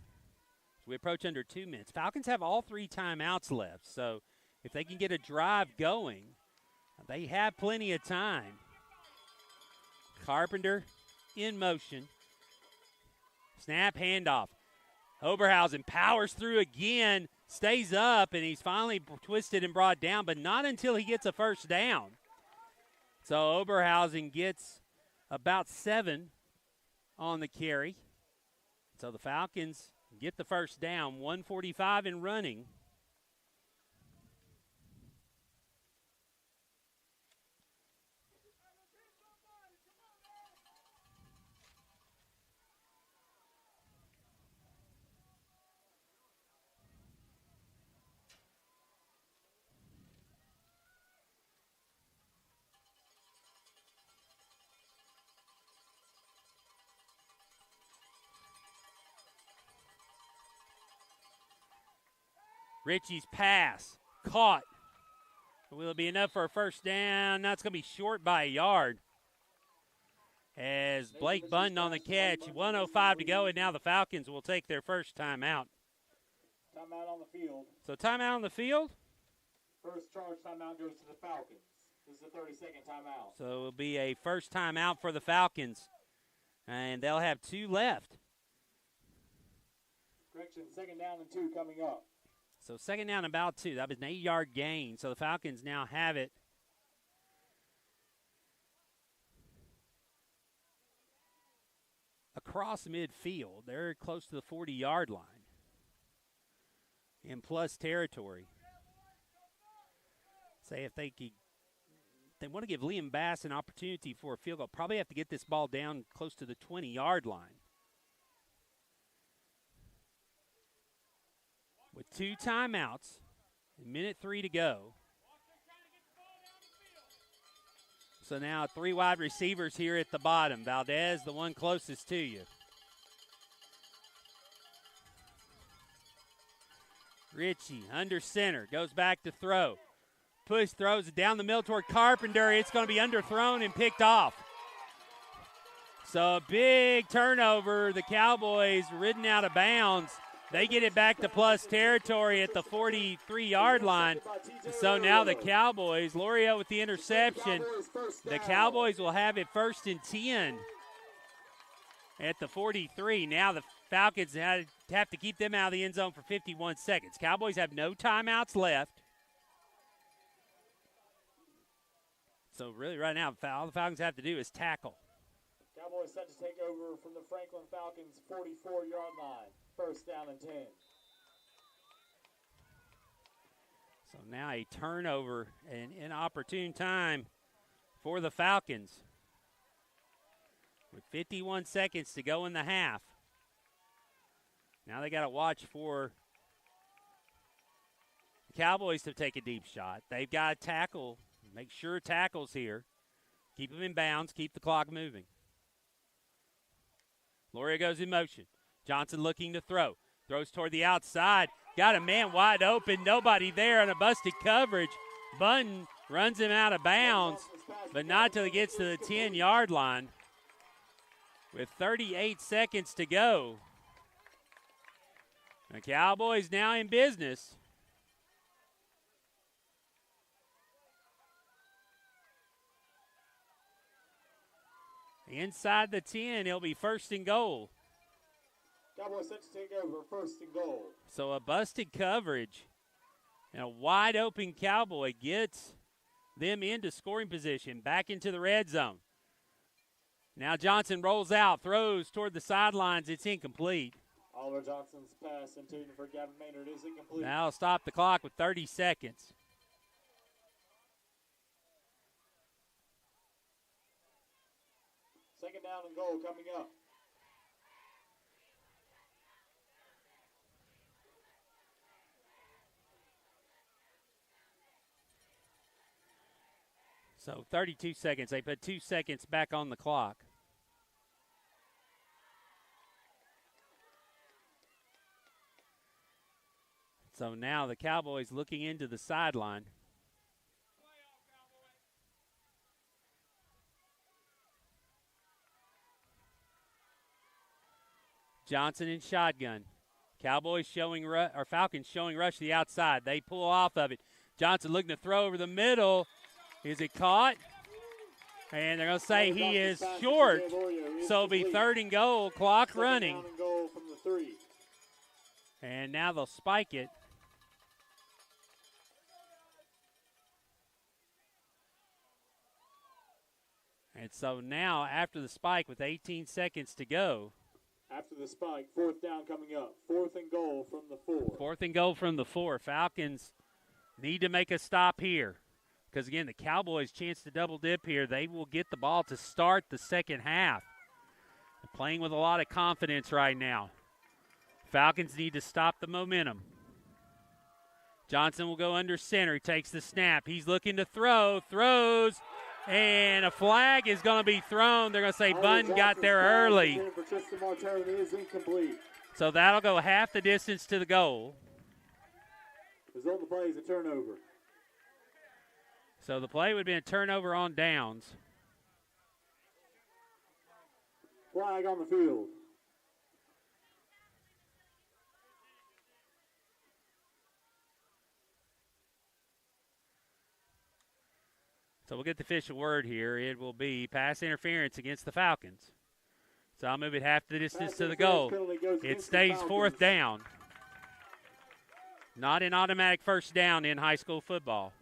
as we approach under 2 minutes. Falcons have all 3 timeouts left. So if they can get a drive going, they have plenty of time. Carpenter in motion. Snap, handoff. Oberhausen powers through again, stays up, and he's finally twisted and brought down, but not until he gets a first down. So Oberhausen gets about 7 on the carry. So the Falcons get the first down, 1:45 in running. Ritchie's pass, caught. Will it be enough for a first down? No, it's going to be short by a yard. As Blake Bunton on the catch, 1:05 to go, and now the Falcons will take their first timeout. Timeout on the field. So timeout on the field? First charge timeout goes to the Falcons. This is a 30-second timeout. So it will be a first timeout for the Falcons, and they'll have 2 left. Correction, 2nd down and 2 coming up. So 2nd down, about 2. That was an 8-yard gain. So the Falcons now have it. Across midfield, they're close to the 40-yard line in plus territory. Say if they want to give Liam Bass an opportunity for a field goal, probably have to get this ball down close to the 20-yard line. With 2 timeouts, minute 3 to go. So now 3 wide receivers here at the bottom. Valdez, the one closest to you. Ritchie under center, goes back to throw. Push, throws it down the middle toward Carpenter. It's going to be underthrown and picked off. So a big turnover. The Cowboys ridden out of bounds. They get it back to plus territory at the 43-yard line. So now the Cowboys, Lorio with the interception. The Cowboys will have it 1st and 10 at the 43. Now the Falcons have to keep them out of the end zone for 51 seconds. Cowboys have no timeouts left. So really right now, all the Falcons have to do is tackle. Cowboys set to take over from the Franklin Falcons 44-yard line. 1st down and 10. So now a turnover and an inopportune time for the Falcons. With 51 seconds to go in the half. Now they got to watch for the Cowboys to take a deep shot. They've got to tackle, make sure tackles here. Keep them in bounds, keep the clock moving. Loria goes in motion. Johnson looking to throw. Throws toward the outside. Got a man wide open. Nobody there on a busted coverage. Bunton runs him out of bounds, but not till he gets to the 10-yard line. With 38 seconds to go. The Cowboys now in business. Inside the 10, it'll be 1st and goal. Cowboys set to take over 1st and goal. So a busted coverage and a wide open Cowboy gets them into scoring position, back into the red zone. Now Johnson rolls out, throws toward the sidelines. It's incomplete. Oliver Johnson's pass intended for Gavin Maynard is incomplete. Now stop the clock with 30 seconds. Second down and goal coming up. So 32 seconds. They put 2 seconds back on the clock. So now the Cowboys looking into the sideline. Johnson in shotgun. Cowboys showing, or Falcons showing rush to the outside. They pull off of it. Johnson looking to throw over the middle. Is it caught? And they're going to say he is short. So it'll be 3rd and goal, clock running. now they'll spike it. And so now, after the spike with 18 seconds to go. After the spike, 4th down coming up. 4th and goal from the 4. 4th and goal from the 4. Falcons need to make a stop here. Because, again, the Cowboys' chance to double dip here. They will get the ball to start the second half. They're playing with a lot of confidence right now. Falcons need to stop the momentum. Johnson will go under center. He takes the snap. He's looking to throws, and a flag is going to be thrown. They're going to say Bunn got there early. So that'll go half the distance to the goal. Result of the play is a turnover. So the play would be a turnover on downs. Flag on the field. So we'll get the official word here. It will be pass interference against the Falcons. So I'll move it half the distance to the goal. It stays 4th down. Not an automatic first down in high school football.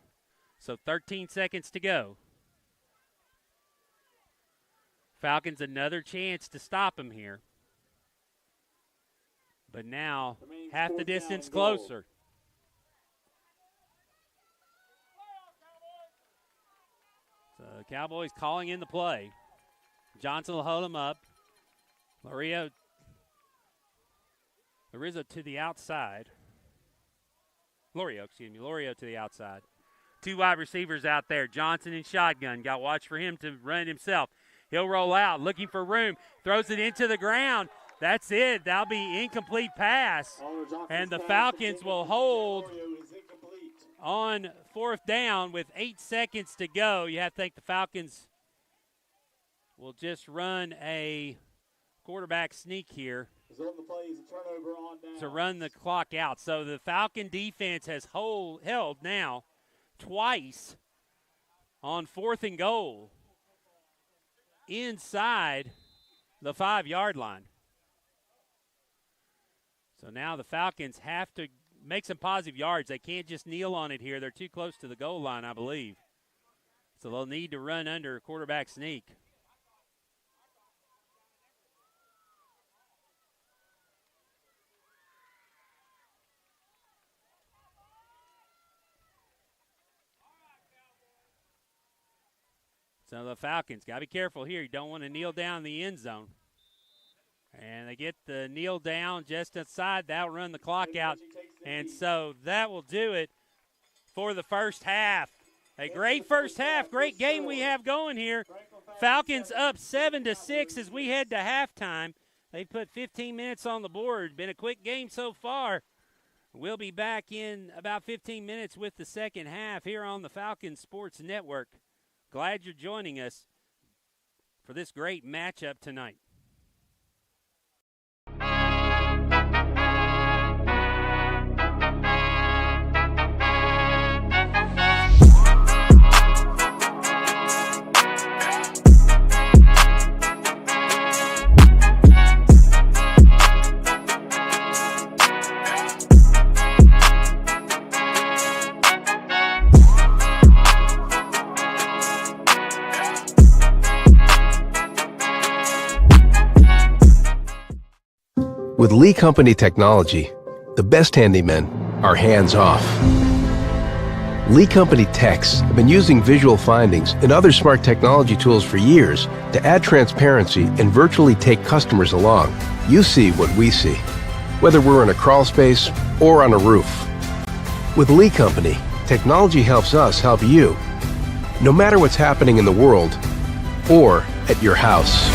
So 13 seconds to go. Falcons another chance to stop them here. But now half the distance closer. So the Cowboys calling in the play. Johnson will hold him up. Lorizzo to the outside. Lorio to the outside. 2 wide receivers out there. Johnson in shotgun. Got to watch for him to run himself. He'll roll out, looking for room. Throws it into the ground. That's it. That'll be incomplete pass. And the Falcons will hold on 4th down with 8 seconds to go. You have to think the Falcons will just run a quarterback sneak here to run the clock out. So the Falcon defense has held now twice on 4th and goal inside the 5-yard line. So now the Falcons have to make some positive yards. They can't just kneel on it here. They're too close to the goal line, I believe. So they'll need to run under a quarterback sneak. So the Falcons got to be careful here. You don't want to kneel down in the end zone. And they get the kneel down just inside. That'll run the clock out. And so that will do it for the first half. A great first half. Great game we have going here. Falcons up 7-6 as we head to halftime. They put 15 minutes on the board. Been a quick game so far. We'll be back in about 15 minutes with the second half here on the Falcons Sports Network. Glad you're joining us for this great matchup tonight. With Lee Company technology, the best handymen are hands-off. Lee Company techs have been using visual findings and other smart technology tools for years to add transparency and virtually take customers along. You see what we see, whether we're in a crawl space or on a roof. With Lee Company, technology helps us help you, no matter what's happening in the world or at your house.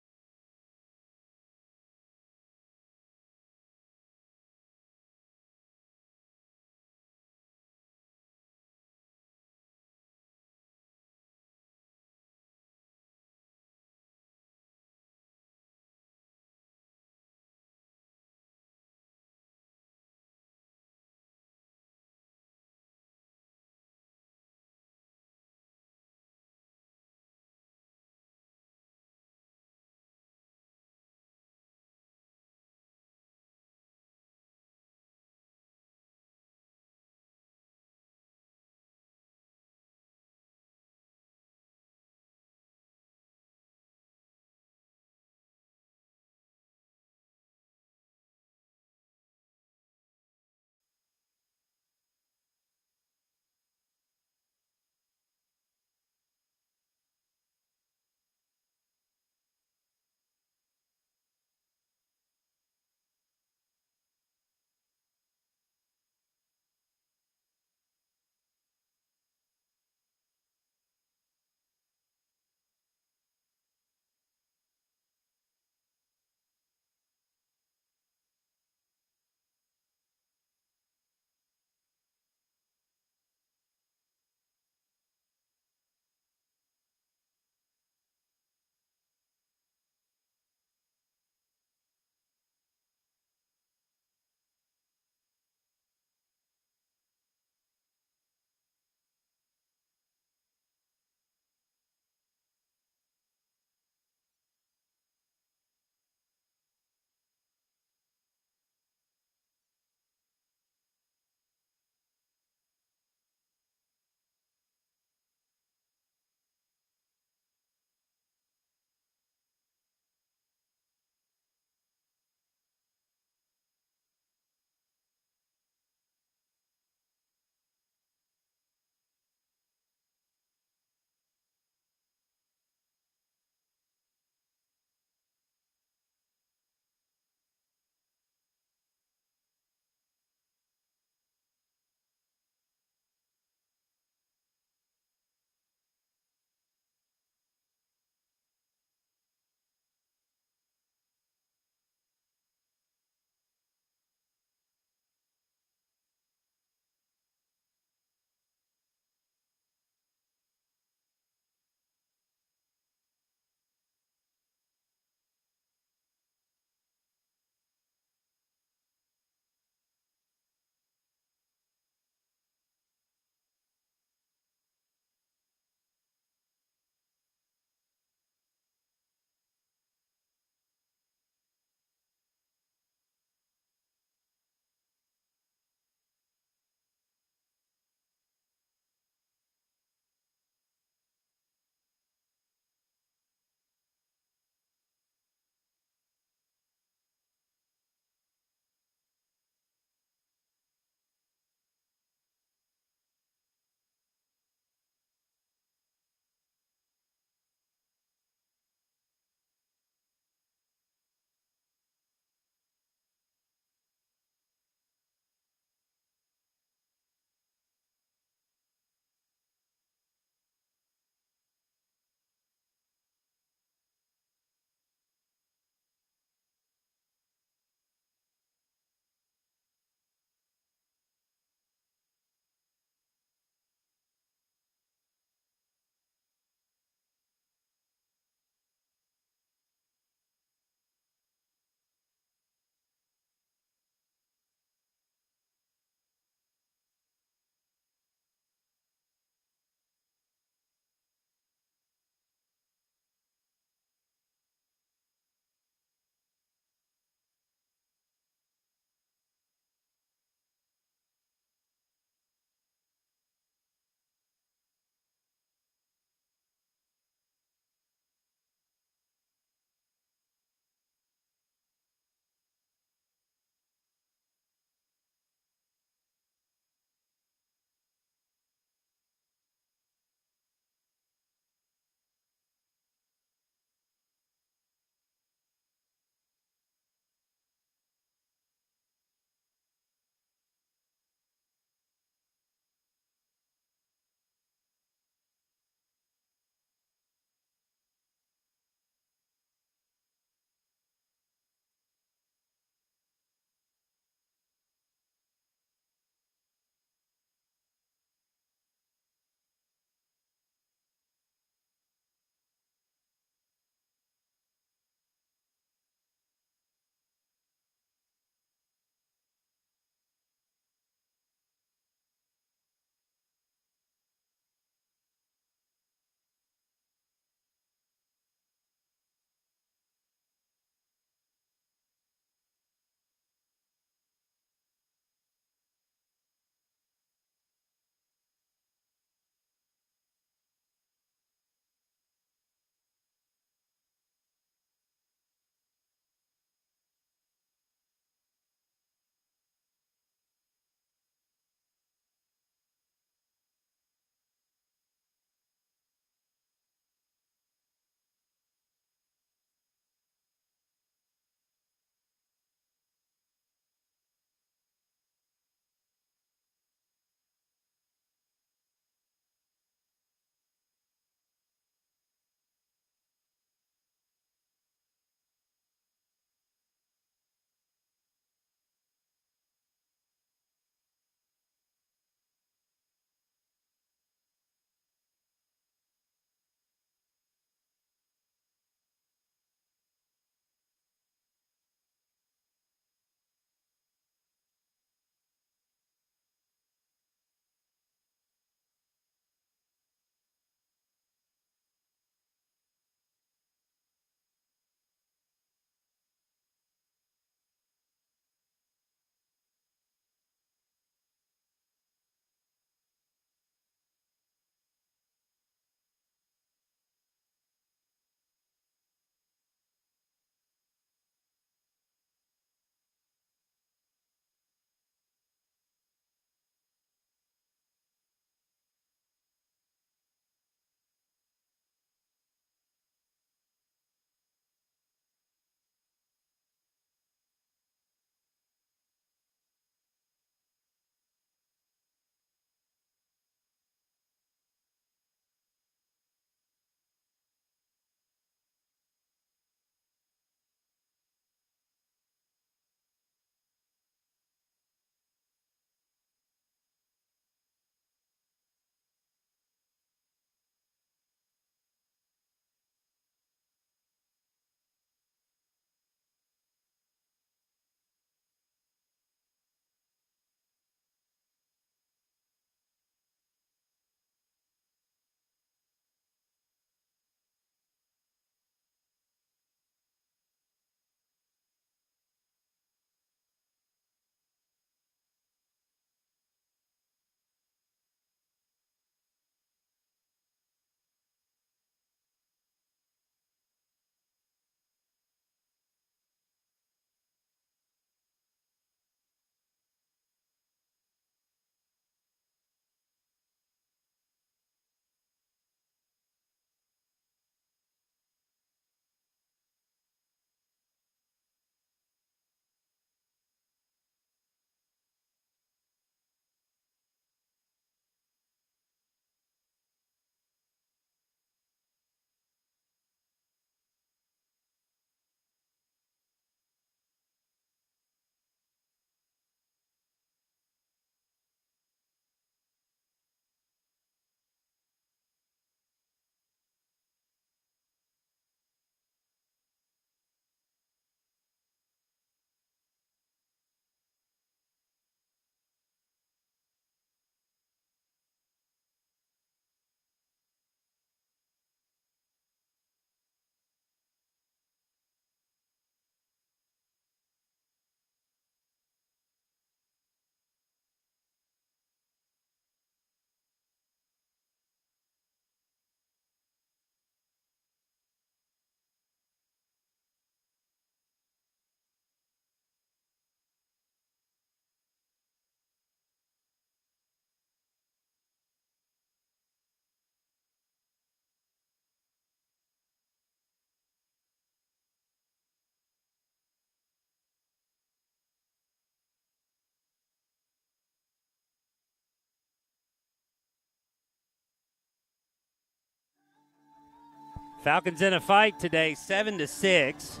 Falcons in a fight today, 7-6.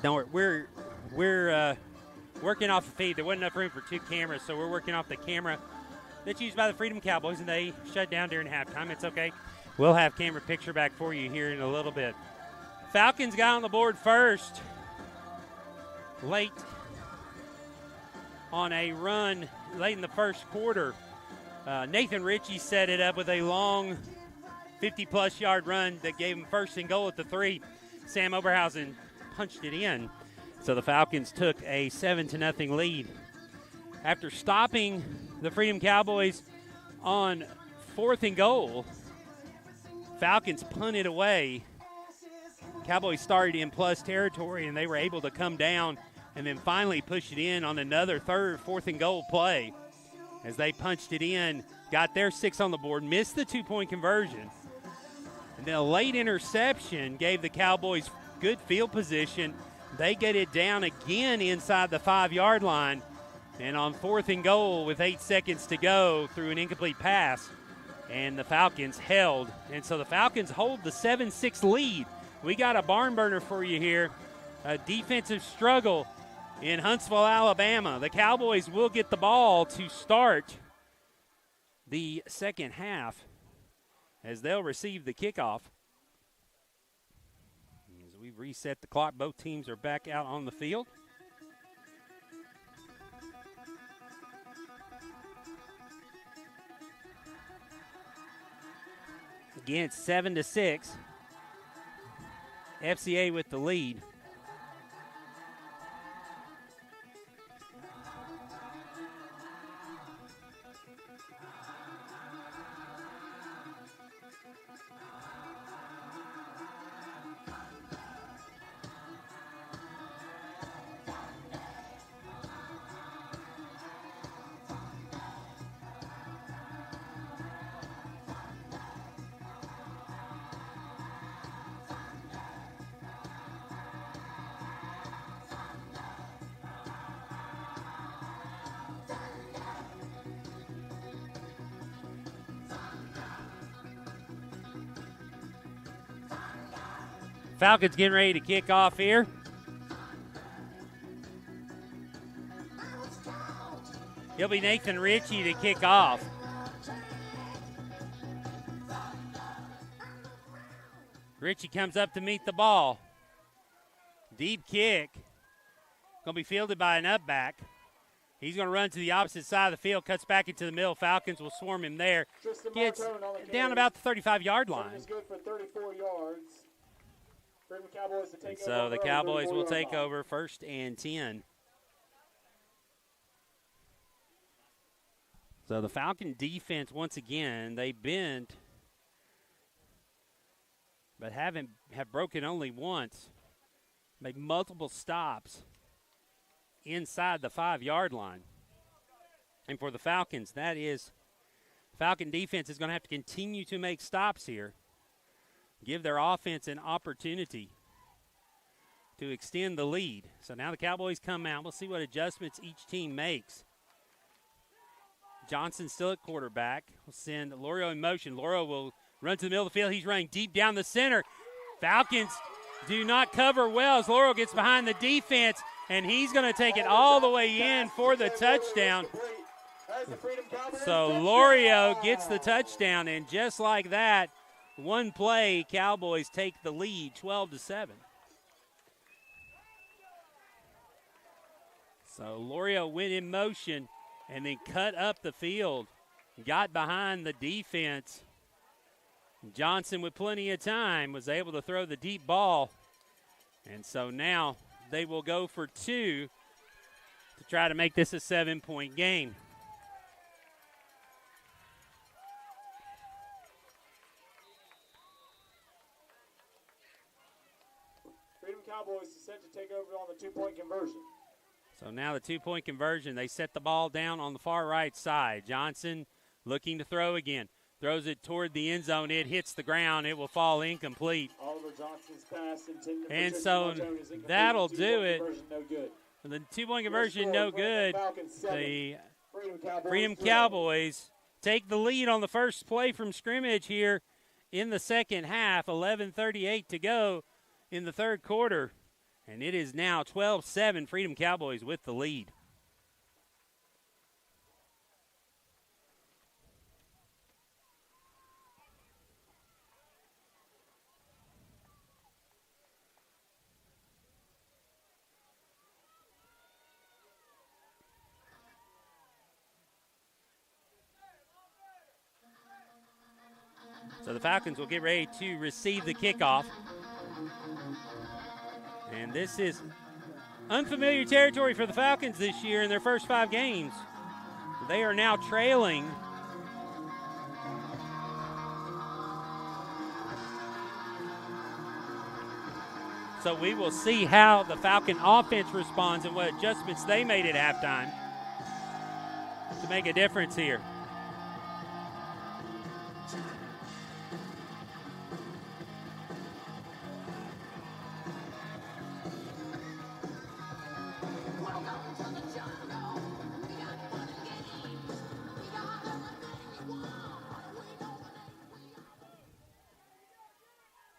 Don't worry, we're working off the feed. There wasn't enough room for 2 cameras, so we're working off the camera that's used by the Freedom Cowboys, and they shut down during halftime. It's okay. We'll have camera picture back for you here in a little bit. Falcons got on the board first late on a run late in the first quarter. Nathan Ritchie set it up with a long 50-plus yard run that gave him first and goal at the 3. Sam Oberhausen punched it in. So the Falcons took a 7-0 lead. After stopping the Freedom Cowboys on 4th and goal, Falcons punted away. Cowboys started in plus territory, and they were able to come down and then finally push it in on another 3rd, 4th and goal play. As they punched it in, got their 6 on the board, missed the 2-point conversion. And then a late interception gave the Cowboys good field position. They get it down again inside the 5-yard line. And on 4th and goal with 8 seconds to go through an incomplete pass, and the Falcons held. And so the Falcons hold the 7-6 lead. We got a barn burner for you here. A defensive struggle in Huntsville, Alabama. The Cowboys will get the ball to start the second half as they'll receive the kickoff. As we've reset the clock, both teams are back out on the field. Again, it's 7-6. FCA with the lead. Falcons getting ready to kick off here. It'll be Nathan Ritchie to kick off. Ritchie comes up to meet the ball. Deep kick. Going to be fielded by an up back. He's going to run to the opposite side of the field, cuts back into the middle. Falcons will swarm him there. Gets down about the 35-yard line. He's good for 34 yards. And so the Cowboys will take over 1st and 10. So the Falcon defense, once again, they bent, but have broken only once. Made multiple stops inside the 5-yard line. And for the Falcons, that is, Falcon defense is going to have to continue to make stops here. Give their offense an opportunity to extend the lead. So now the Cowboys come out. We'll see what adjustments each team makes. Johnson still at quarterback. We'll send Lorio in motion. Lorio will run to the middle of the field. He's running deep down the center. Falcons do not cover well as Lorio gets behind the defense, and he's going to take it all the way in for the touchdown. So Lorio gets the touchdown, and just like that, one play, Cowboys take the lead, 12-7. So Lorio went in motion and then cut up the field, got behind the defense. Johnson, with plenty of time, was able to throw the deep ball. And so now they will go for 2 to try to make this a 7-point game. Cowboys is set to take over on the 2-point conversion. So now the 2-point conversion, they set the ball down on the far right side. Johnson looking to throw again. Throws it toward the end zone. It hits the ground. It will fall incomplete. Oliver Johnson's pass intended for and so that'll do it. No good. The 2-point conversion, no good. The Freedom Cowboys take the lead on the first play from scrimmage here in the second half. 11:38 to go in the third quarter. And it is now 12-7, Freedom Cowboys with the lead. So the Falcons will get ready to receive the kickoff. And this is unfamiliar territory for the Falcons this year in their first 5 games. They are now trailing. So we will see how the Falcon offense responds and what adjustments they made at halftime to make a difference here.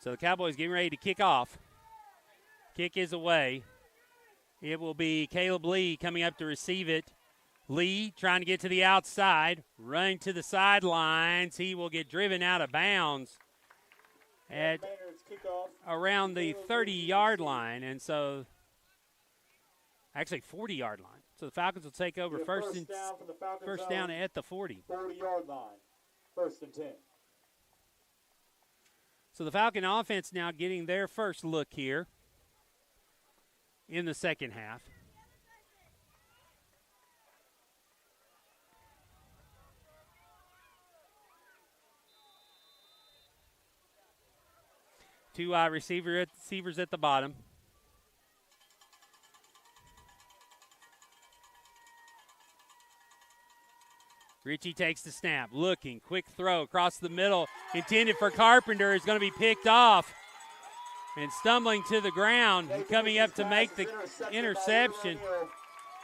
So the Cowboys getting ready to kick off. Kick is away. It will be Caleb Lee coming up to receive it. Lee trying to get to the outside, running to the sidelines. He will get driven out of bounds at around the 30-yard line. And so, actually 40-yard line. So the Falcons will take over first down at the 40. 40-yard line, 1st and 10. So the Falcon offense now getting their first look here in the second half. Two receivers at the bottom. Ritchie takes the snap, looking, quick throw across the middle, intended for Carpenter, is going to be picked off and stumbling to the ground. And coming up to make the interception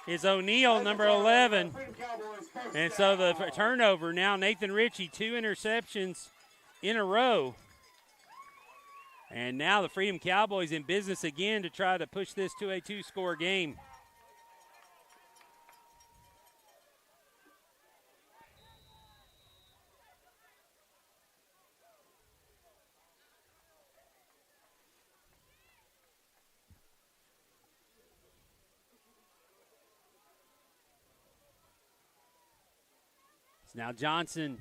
is O'Neal, number 11. And so the turnover now, Nathan Ritchie, 2 interceptions in a row. And now the Freedom Cowboys in business again to try to push this to a 2-score game. Now Johnson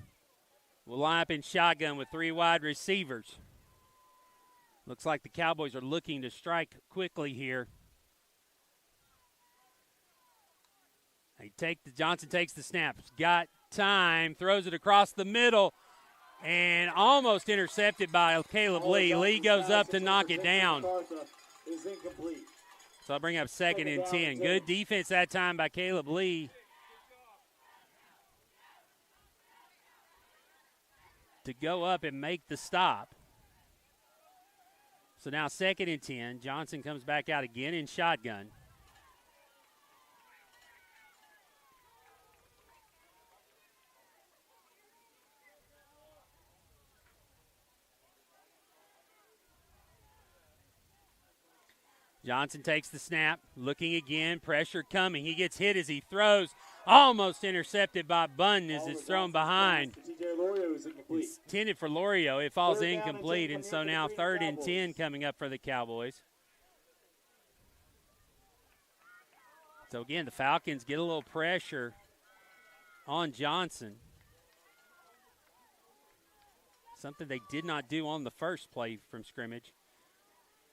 will line up in shotgun with 3 wide receivers. Looks like the Cowboys are looking to strike quickly here. Johnson takes the snap. Got time, throws it across the middle, and almost intercepted by Caleb Lee. Lee goes up to knock it down. So I'll bring up 2nd and 10. Good defense that time by Caleb Lee. To go up and make the stop. So now 2nd and 10. Johnson comes back out again in shotgun. Johnson takes the snap, looking again, pressure coming. He gets hit as he throws, almost intercepted by Bunn as it's thrown behind. It's intended for Lorio. It falls incomplete, and so now 3rd and 10 coming up for the Cowboys. So again, the Falcons get a little pressure on Johnson. Something they did not do on the first play from scrimmage,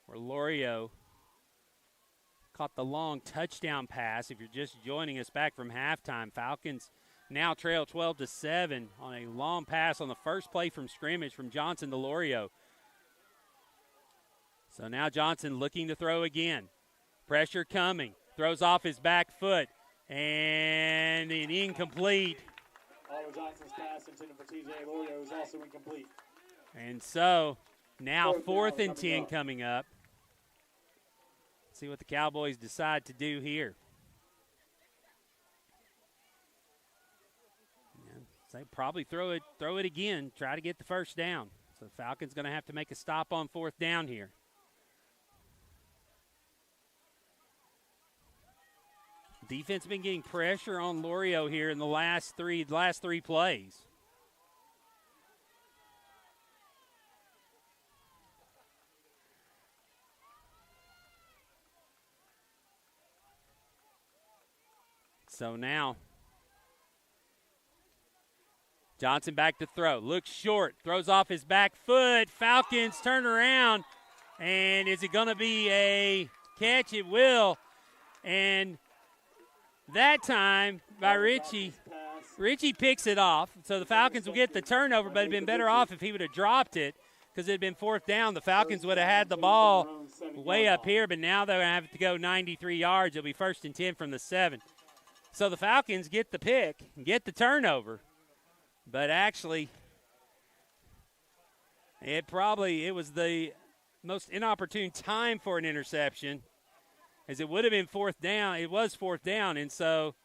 where Lorio caught the long touchdown pass. If you're just joining us back from halftime, Falcons now trail 12-7 on a long pass on the first play from scrimmage from Johnson to Lorio. So now Johnson looking to throw again. Pressure coming. Throws off his back foot. And an incomplete. Oliver Johnson's pass intended for TJ Lorio is also incomplete. And so now 4th and 10 coming up. See what the Cowboys decide to do here. They probably throw it again, try to get the first down. So Falcons going to have to make a stop on fourth down here. Defense been getting pressure on Lorio here in the last three plays. So now Johnson back to throw. Looks short. Throws off his back foot. Falcons turn around. And is it going to be a catch? It will. And that time by Richie. Richie picks it off. So the Falcons will get the turnover, but it would have been better off if he would have dropped it because it had been fourth down. The Falcons would have had the ball way up here, but now they're going to have to go 93 yards. It'll be 1st and 10 from the 7. So the Falcons get the pick, get the turnover. But actually, it was the most inopportune time for an interception, as it would have been fourth down. It was fourth down, and so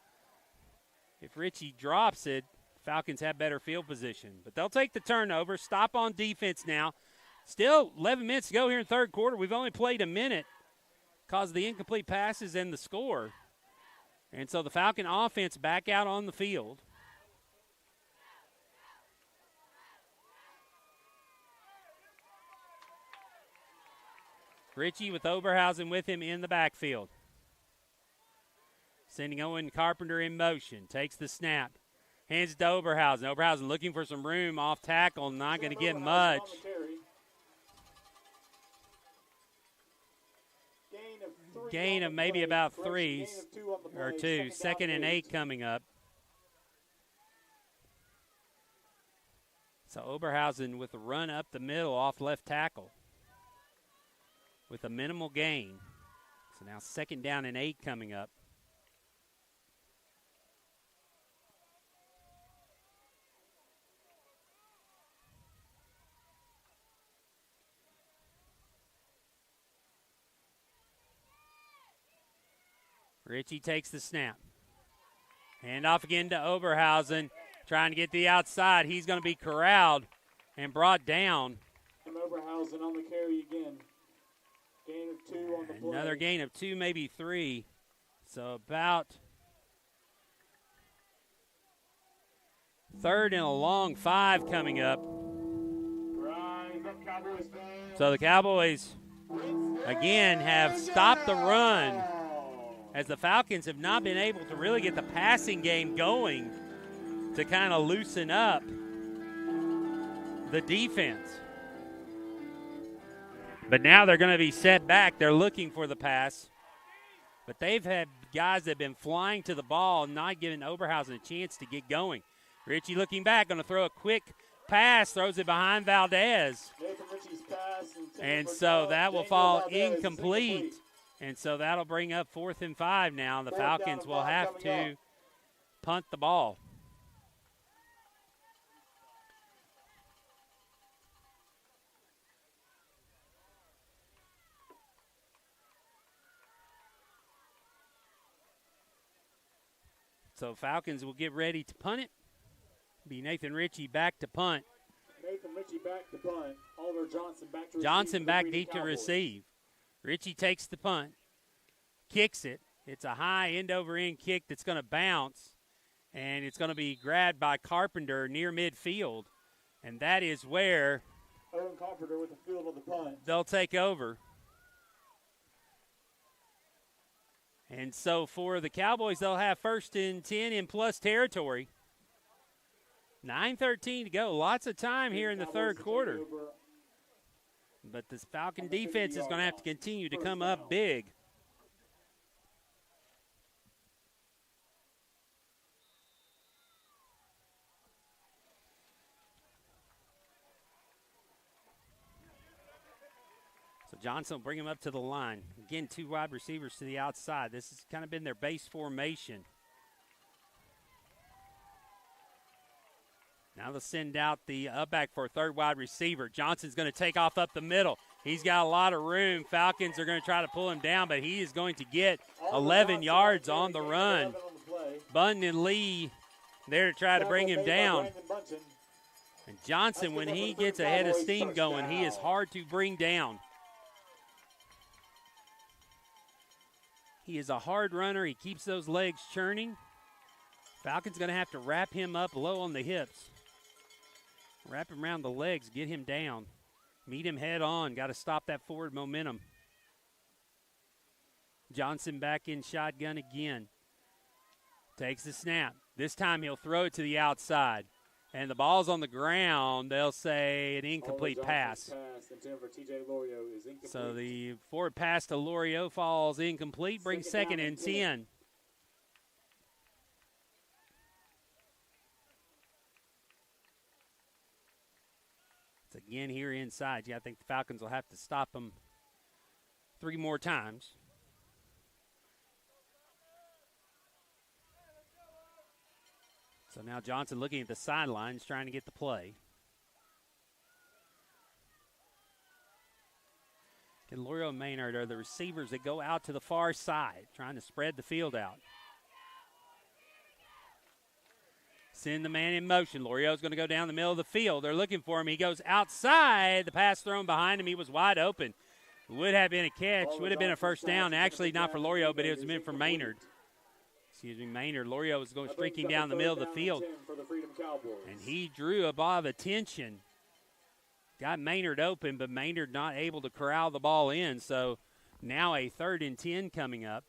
if Richie drops it, Falcons have better field position. But they'll take the turnover, stop on defense now. Still 11 minutes to go here in third quarter. We've only played a minute because of the incomplete passes and the score. And so the Falcon offense back out on the field. Richie with Oberhausen with him in the backfield. Sending Owen Carpenter in motion. Takes the snap. Hands it to Oberhausen. Oberhausen looking for some room off tackle. Not going to get much. Gain of maybe about 3 or 2. 2nd and 8 coming up. So Oberhausen with a run up the middle off left tackle with a minimal gain. So now 2nd down and 8 coming up. Richie takes the snap. Hand off again to Oberhausen, trying to get the outside. He's going to be corralled and brought down. And Oberhausen on the carry again. Gain of 2 on the play. Another gain of 2, maybe 3. So about 3rd and a long 5 coming up. Rise up, Cowboys fans. So the Cowboys, again, have stopped the run, as the Falcons have not been able to really get the passing game going to kind of loosen up the defense. But now they're going to be set back. They're looking for the pass. But they've had guys that have been flying to the ball and not giving Oberhausen a chance to get going. Richie looking back, going to throw a quick pass, throws it behind Valdez. And so that will fall incomplete. And so that'll bring up 4th and 5 now. The Falcons will have to punt the ball. So Falcons will get ready to punt it. Be Nathan Ritchie back to punt. Nathan Ritchie back to punt. Oliver Johnson back to receive. Johnson back deep to receive. Ritchie takes the punt, kicks it. It's a high end-over-end kick that's going to bounce, and it's going to be grabbed by Carpenter near midfield, and that is where Owen Carpenter with the field of the punt. They'll take over. And so for the Cowboys, they'll have 1st and 10 in plus territory. 9:13 to go. Lots of time here in the third quarter. But this Falcon defense is going to have to continue to come up big. So Johnson will bring him up to the line. Again, 2 wide receivers to the outside. This has kind of been their base formation. Now they'll send out the up back for a 3rd wide receiver. Johnson's going to take off up the middle. He's got a lot of room. Falcons are going to try to pull him down, but he is going to get 11 yards on the run. Bunton and Lee there to try to bring him down. And Johnson, when he gets a head of steam going, he is hard to bring down. He is a hard runner. He keeps those legs churning. Falcons going to have to wrap him up low on the hips. Wrap him around the legs, get him down. Meet him head on. Got to stop that forward momentum. Johnson back in shotgun again. Takes the snap. This time he'll throw it to the outside. And the ball's on the ground. They'll say an incomplete pass. So the forward pass to Loriot falls incomplete. Brings second and 10. It's again here inside. Yeah, I think the Falcons will have to stop them 3 more times. So now Johnson looking at the sidelines, trying to get the play. And Loriot and Maynard are the receivers that go out to the far side, trying to spread the field out. Send the man in motion. Loriot's going to go down the middle of the field. They're looking for him. He goes outside. The pass thrown behind him. He was wide open. Would have been a catch. Would have been a first down. Actually, not for Loriot, but it was meant for Maynard. Maynard. Loriot was going streaking down the middle of the field. And he drew a lot of attention. Got Maynard open, but Maynard not able to corral the ball in. So now a 3rd and 10 coming up.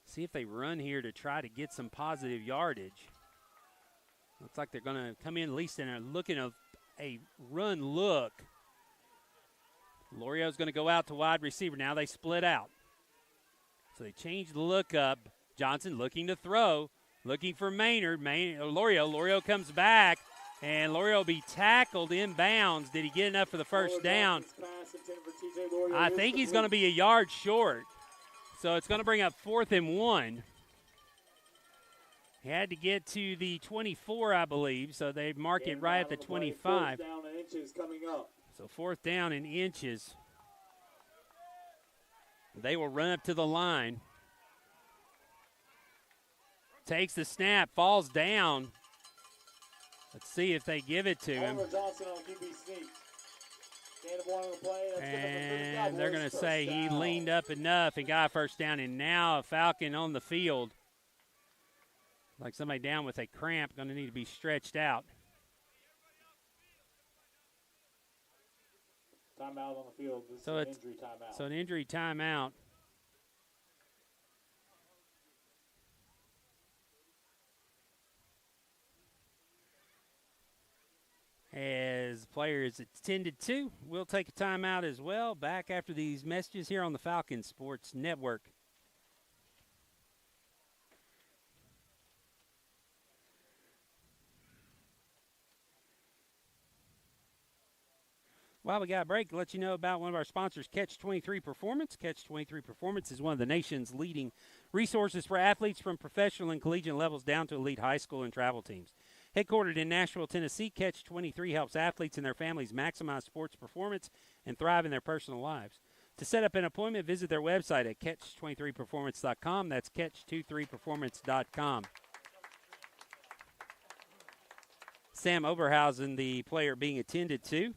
See if they run here to try to get some positive yardage. Looks like they're going to come in at least and are looking at a run look. Loriot's going to go out to wide receiver. Now they split out. So they change the look up. Johnson looking to throw, looking for Maynard. Loriot comes back, and Loriot will be tackled inbounds. Did he get enough for the first down? I think he's going to be a yard short. So it's going to bring up 4th and 1. He had to get to the 24, I believe, so they mark it right at the 25. 4th down and inches coming up. So 4th down and inches. They will run up to the line. Takes the snap, falls down. Let's see if they give it to him. And they're going to say he leaned up enough and got a first down. And now a Falcon on the field. Like somebody down with a cramp, going to need to be stretched out. Timeout on the field. This so is an it's injury timeout. So an injury timeout. As player is attended to, we'll take a timeout as well. Back after these messages here on the Falcon Sports Network. While we got a break, let you know about one of our sponsors, Catch 23 Performance. Catch 23 Performance is one of the nation's leading resources for athletes from professional and collegiate levels down to elite high school and travel teams. Headquartered in Nashville, Tennessee, Catch 23 helps athletes and their families maximize sports performance and thrive in their personal lives. To set up an appointment, visit their website at catch23performance.com. That's catch23performance.com. Sam Oberhausen, the player being attended to.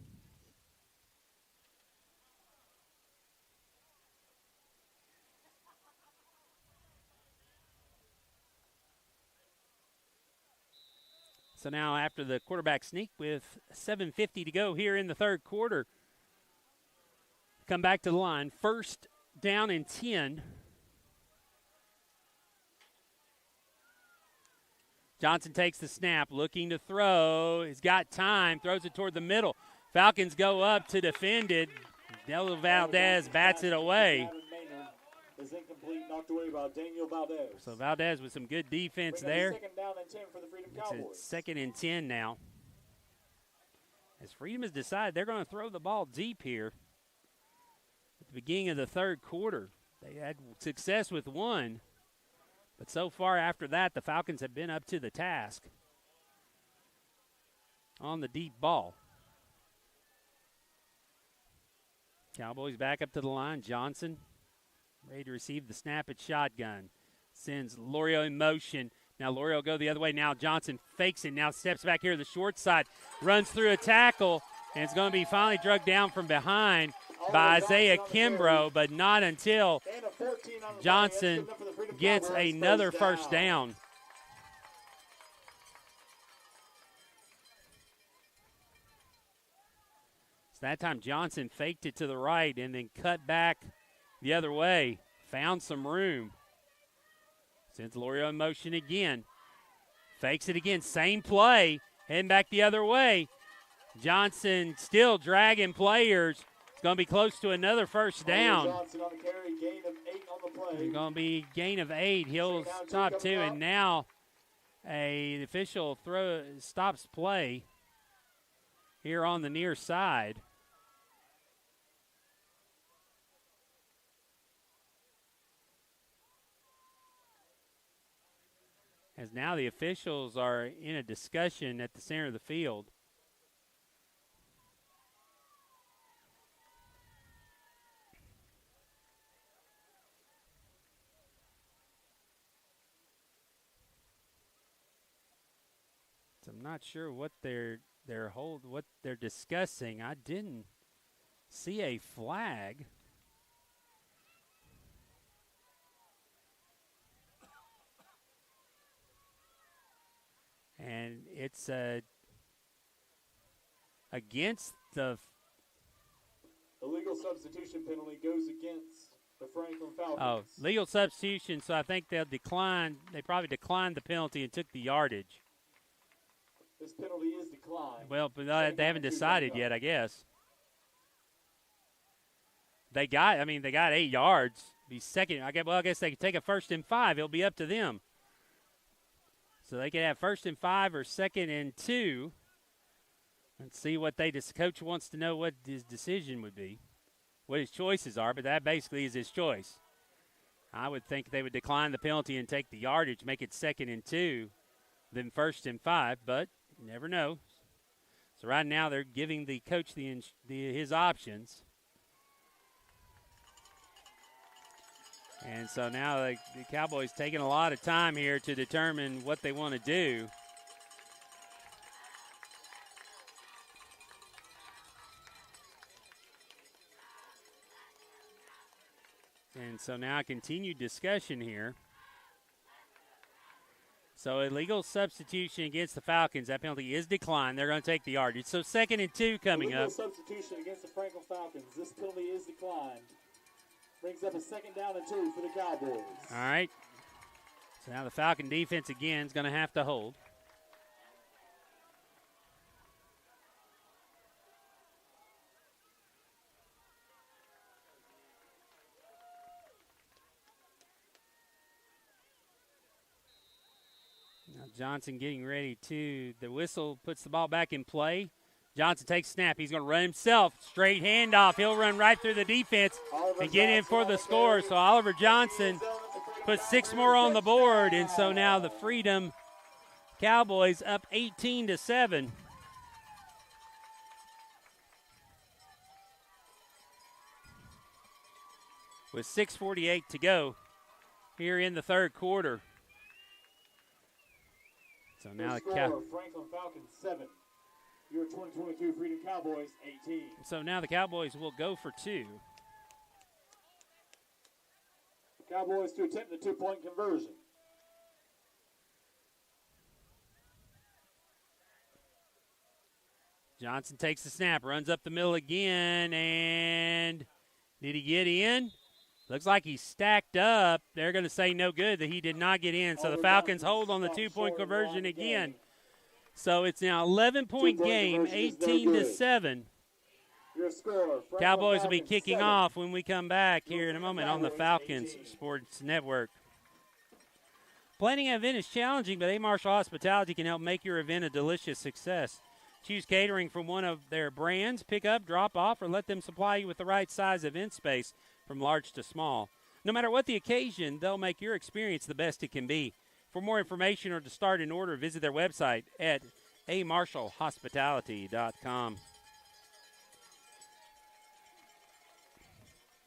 So now after the quarterback sneak with 7:50 to go here in the third quarter, come back to the line. 1st down and 10. Johnson takes the snap, looking to throw. He's got time, throws it toward the middle. Falcons go up to defend it. Del Valdez bats it away. Is incomplete, knocked away by Daniel Valdez. So Valdez with some good defense there. 2nd down and 10 for the Freedom Cowboys. It's 2nd and 10 now. As Freedom has decided they're going to throw the ball deep here at the beginning of the third quarter. They had success with one, but so far after that, the Falcons have been up to the task on the deep ball. Cowboys back up to the line. Johnson ready to receive the snap at shotgun. Sends Lorio in motion. Now Lorio will go the other way. Now Johnson fakes it. Now steps back here to the short side. Runs through a tackle. And it's going to be finally drugged down from behind by Isaiah Kimbrough, but not until Johnson gets another first down. So that time Johnson faked it to the right and then cut back the other way. Found some room. Sends Lorio in motion again. Fakes it again. Same play. Heading back the other way. Johnson still dragging players. It's going to be close to another first down. Johnson on the carry, gain of 8 on the play. It's going to be gain of 8. He'll stop 2, and now the official stops play here on the near side. As now the officials are in a discussion at the center of the field. So I'm not sure what they're discussing. I didn't see a flag. And it's against the illegal substitution penalty goes against the Franklin Falcons. Oh, legal substitution. So I think they'll decline. They probably declined the penalty and took the yardage. This penalty is declined. Well, but they haven't decided yet, I guess. They got 8 yards. Be second. I guess they could take a 1st and 5. It'll be up to them. So they could have 1st and 5 or 2nd and 2. Let's see what coach wants to know what his decision would be, what his choices are, but that basically is his choice. I would think they would decline the penalty and take the yardage, make it 2nd and 2, then 1st and 5, but you never know. So right now they're giving the coach his options. And so now the Cowboys taking a lot of time here to determine what they want to do. And so now a continued discussion here. So illegal substitution against the Falcons. That penalty is declined. They're going to take the yardage. So 2nd and 2 coming up. Illegal substitution against the Franklin Falcons. This penalty is declined. Brings up a 2nd down and 2 for the Cowboys. All right. So now the Falcon defense again is going to have to hold. Now Johnson getting ready to, the whistle puts the ball back in play. Johnson takes snap. He's going to run himself. Straight handoff. He'll run right through the defense and get in for the score. So Oliver Johnson puts 6 more on the board. And so now the Freedom Cowboys up 18-7. With 6:48 to go here in the third quarter. So now the Franklin Falcons 7. Your 2022 Freedom Cowboys 18. So now the Cowboys will go for 2. Cowboys to attempt the 2-point conversion. Johnson takes the snap, runs up the middle again, and did he get in? Looks like he's stacked up. They're going to say no good, that he did not get in. So the Falcons hold on the 2-point conversion again. So it's now 11-point game, 18-7. Cowboys will be kicking off when we come back here in a moment on the Falcons Sports Network. Planning an event is challenging, but A. Marshall Hospitality can help make your event a delicious success. Choose catering from one of their brands, pick up, drop off, or let them supply you with the right size event space from large to small. No matter what the occasion, they'll make your experience the best it can be. For more information or to start an order, visit their website at amarshallhospitality.com.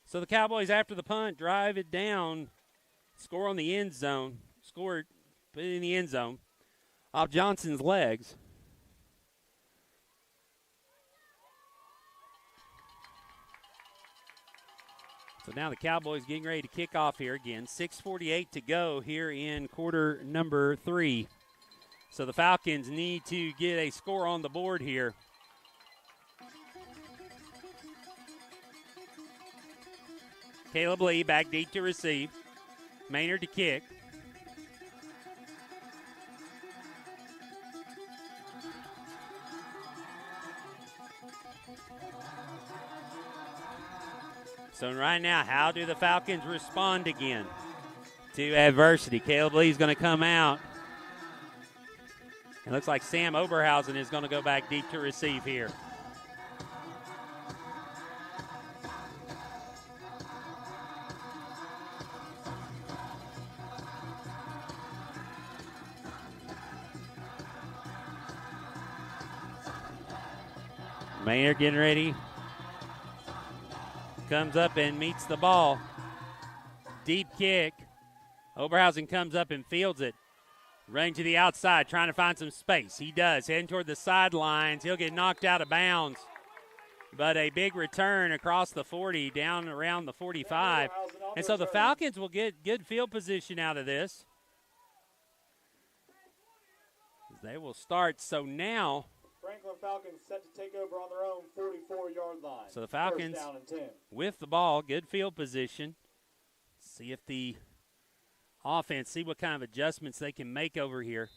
So the Cowboys, after the punt, drive it down Score on the end zone. Put it in the end zone. Off Johnson's legs. So now the Cowboys getting ready to kick off here again. 6:48 to go here in quarter number 3. So the Falcons need to get a score on the board here. Caleb Lee back deep to receive. Maynard to kick. So right now, how do the Falcons respond again to adversity? Caleb Lee's going to come out. It looks like Sam Oberhausen is going to go back deep to receive here. Maynard getting ready. Comes up and meets the ball. Deep kick. Oberhausen comes up and fields it. Running to the outside, trying to find some space. He does. Heading toward the sidelines. He'll get knocked out of bounds. But a big return across the 40, down around the 45. And so the Falcons will get good field position out of this. They will start. So now Franklin Falcons set to take over on their own 44-yard line. So the Falcons First down and 10. with the ball, good field position. See if the offense, see what kind of adjustments they can make over here.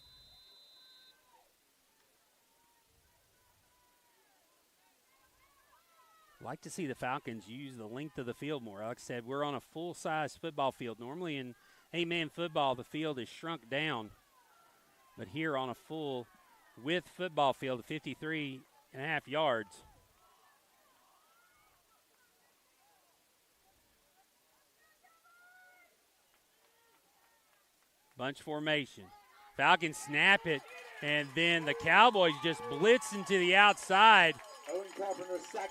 Like to see the Falcons use the length of the field more. Like I said, we're on a full-size football field. Normally in 8-man football, the field is shrunk down. But here on a full width football field, 53.5 yards. Bunch formation. Falcons snap it, and then the Cowboys just blitz into the outside.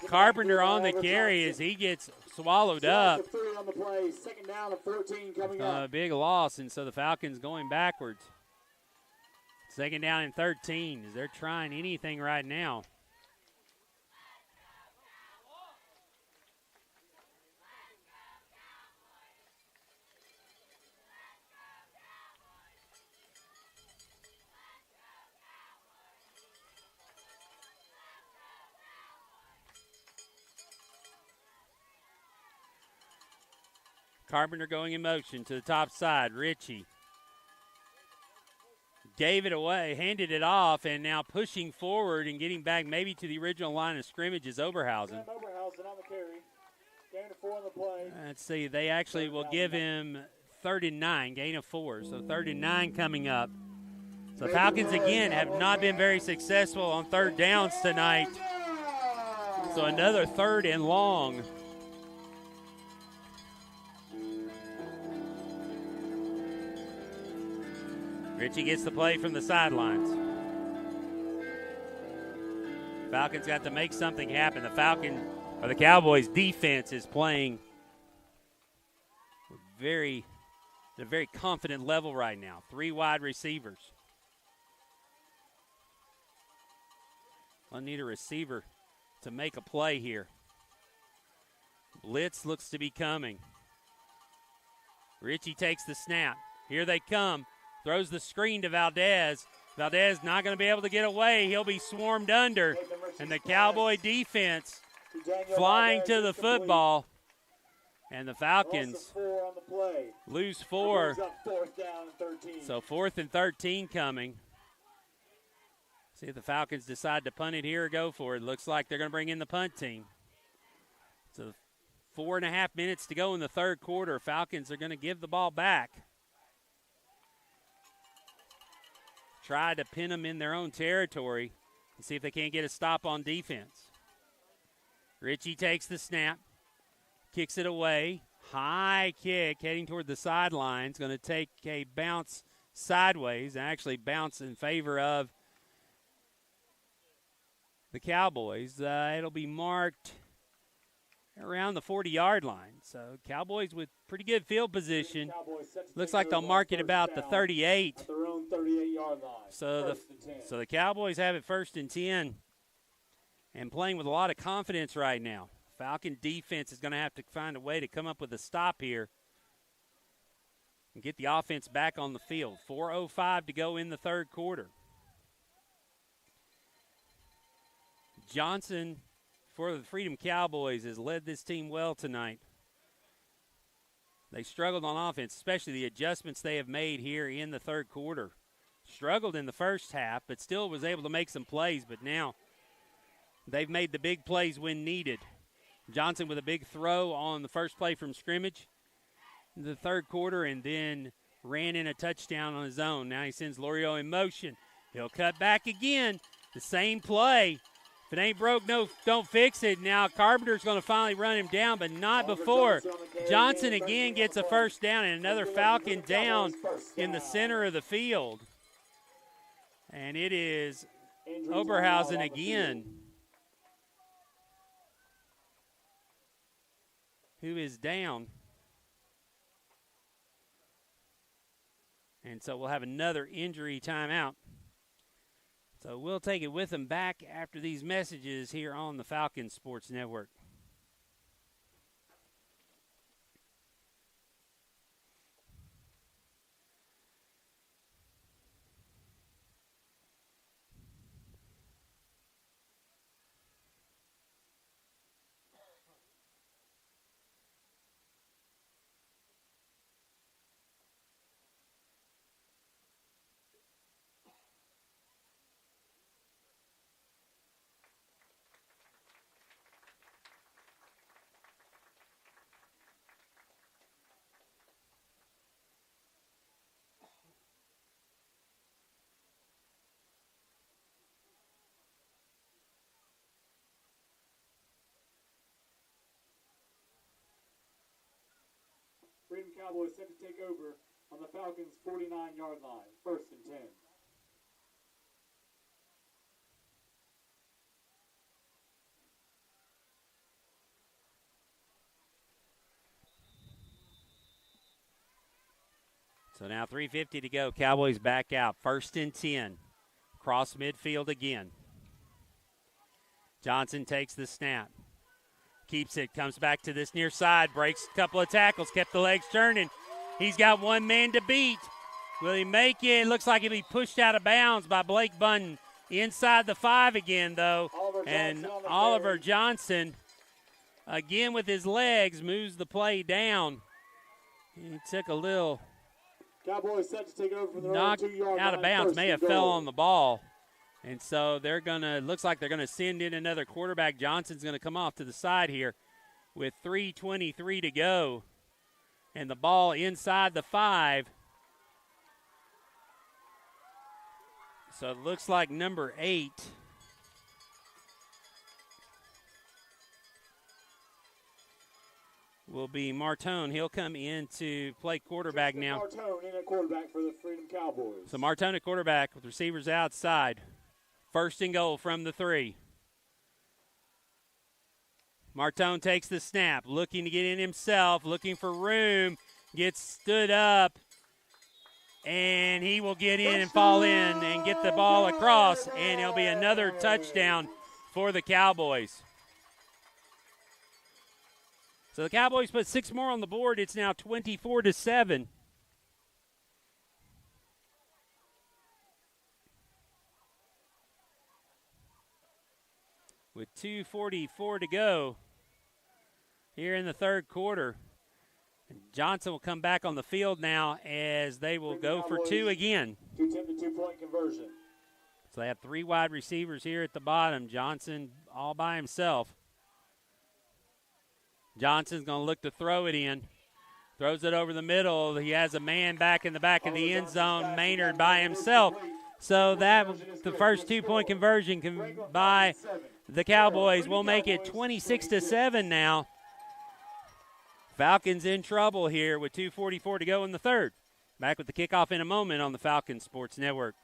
Carpenter on the carry as he gets swallowed up. On the play. Second down and 14 coming up. Big loss, and so the Falcons going backwards. Second down and 13 as they're trying anything right now. Carpenter going in motion to the top side. Ritchie gave it away, handed it off, and now pushing forward and getting back maybe to the original line of scrimmage is Oberhausen. Oberhausen on the carry. Gain of 4 on the play. Let's see, they actually will give him 3rd and 9, gain of 4. So 3rd and 9 coming up. So Falcons, again, have not been very successful on third downs tonight. So another 3rd and long. Ritchie gets the play from the sidelines. Falcons got to make something happen. The Cowboys defense is playing at a very confident level right now. 3 wide receivers. I need a receiver to make a play here. Blitz looks to be coming. Ritchie takes the snap. Here they come. Throws the screen to Valdez. Valdez not going to be able to get away. He'll be swarmed under. And the Cowboy defense flying to the football. And the Falcons lose 4. So 4th and 13 coming. See if the Falcons decide to punt it here or go for it. Looks like they're going to bring in the punt team. So 4.5 minutes to go in the third quarter. Falcons are going to give the ball back. Try to pin them in their own territory and see if they can't get a stop on defense. Ritchie takes the snap, kicks it away. High kick heading toward the sidelines. Going to take a bounce sideways and actually bounce in favor of the Cowboys. It'll be marked around the 40-yard line. So Cowboys with pretty good field position. Looks like they'll mark it about the 38. At their own 38-yard line. So the Cowboys have it 1st and 10 and playing with a lot of confidence right now. Falcon defense is going to have to find a way to come up with a stop here and get the offense back on the field. 4:05 to go in the third quarter. Johnson for the Freedom Cowboys has led this team well tonight. They struggled on offense, especially the adjustments they have made here in the third quarter. Struggled in the first half, but still was able to make some plays. But now they've made the big plays when needed. Johnson with a big throw on the first play from scrimmage in the third quarter and then ran in a touchdown on his own. Now he sends Lorio in motion. He'll cut back again. The same play. If it ain't broke, no, don't fix it. Now Carpenter's going to finally run him down, but not before. Johnson again gets a first down and another Falcon down in the center of the field. And it is Oberhausen again, who is down. And so we'll have another injury timeout. So we'll take it with them back after these messages here on the Falcon Sports Network. Freedom Cowboys set to take over on the Falcons' 49-yard line. 1st and 10. So now 3:50 to go. Cowboys back out. 1st and 10. Cross midfield again. Johnson takes the snap. Keeps it, comes back to this near side, breaks a couple of tackles, kept the legs turning. He's got one man to beat. Will he make it? It looks like he'll be pushed out of bounds by Blake Bunton. Inside the 5 again, though. And Oliver Johnson, again with his legs, moves the play down. He took a little Cowboys set to take over from the knock 2-yard out of line, bounds, 1st may have and fell goal. on the ball. And so they're going to, looks like they're going to send in another quarterback. Johnson's going to come off to the side here with 3:23 to go. And the ball inside the 5. So it looks like number 8. Will be Martone. He'll come in to play quarterback now. Martone in at quarterback for the Freedom Cowboys. So Martone at quarterback with receivers outside. 1st and goal from the 3. Martone takes the snap, looking to get in himself, looking for room, gets stood up, and he will get in and fall in and get the ball across, and it'll be another touchdown for the Cowboys. So the Cowboys put 6 more on the board. It's now 24-7. With 2:44 to go here in the third quarter. And Johnson will come back on the field now as they will go for 2 again. 2 2-point conversion. So they have 3 wide receivers here at the bottom. Johnson all by himself. Johnson's going to look to throw it in. Throws it over the middle. He has a man back in the back of the end zone. Maynard by himself. So that the first 2-point conversion by the Cowboys will make it 26-7 now. Falcons in trouble here with 2:44 to go in the third. Back with the kickoff in a moment on the Falcon Sports Network.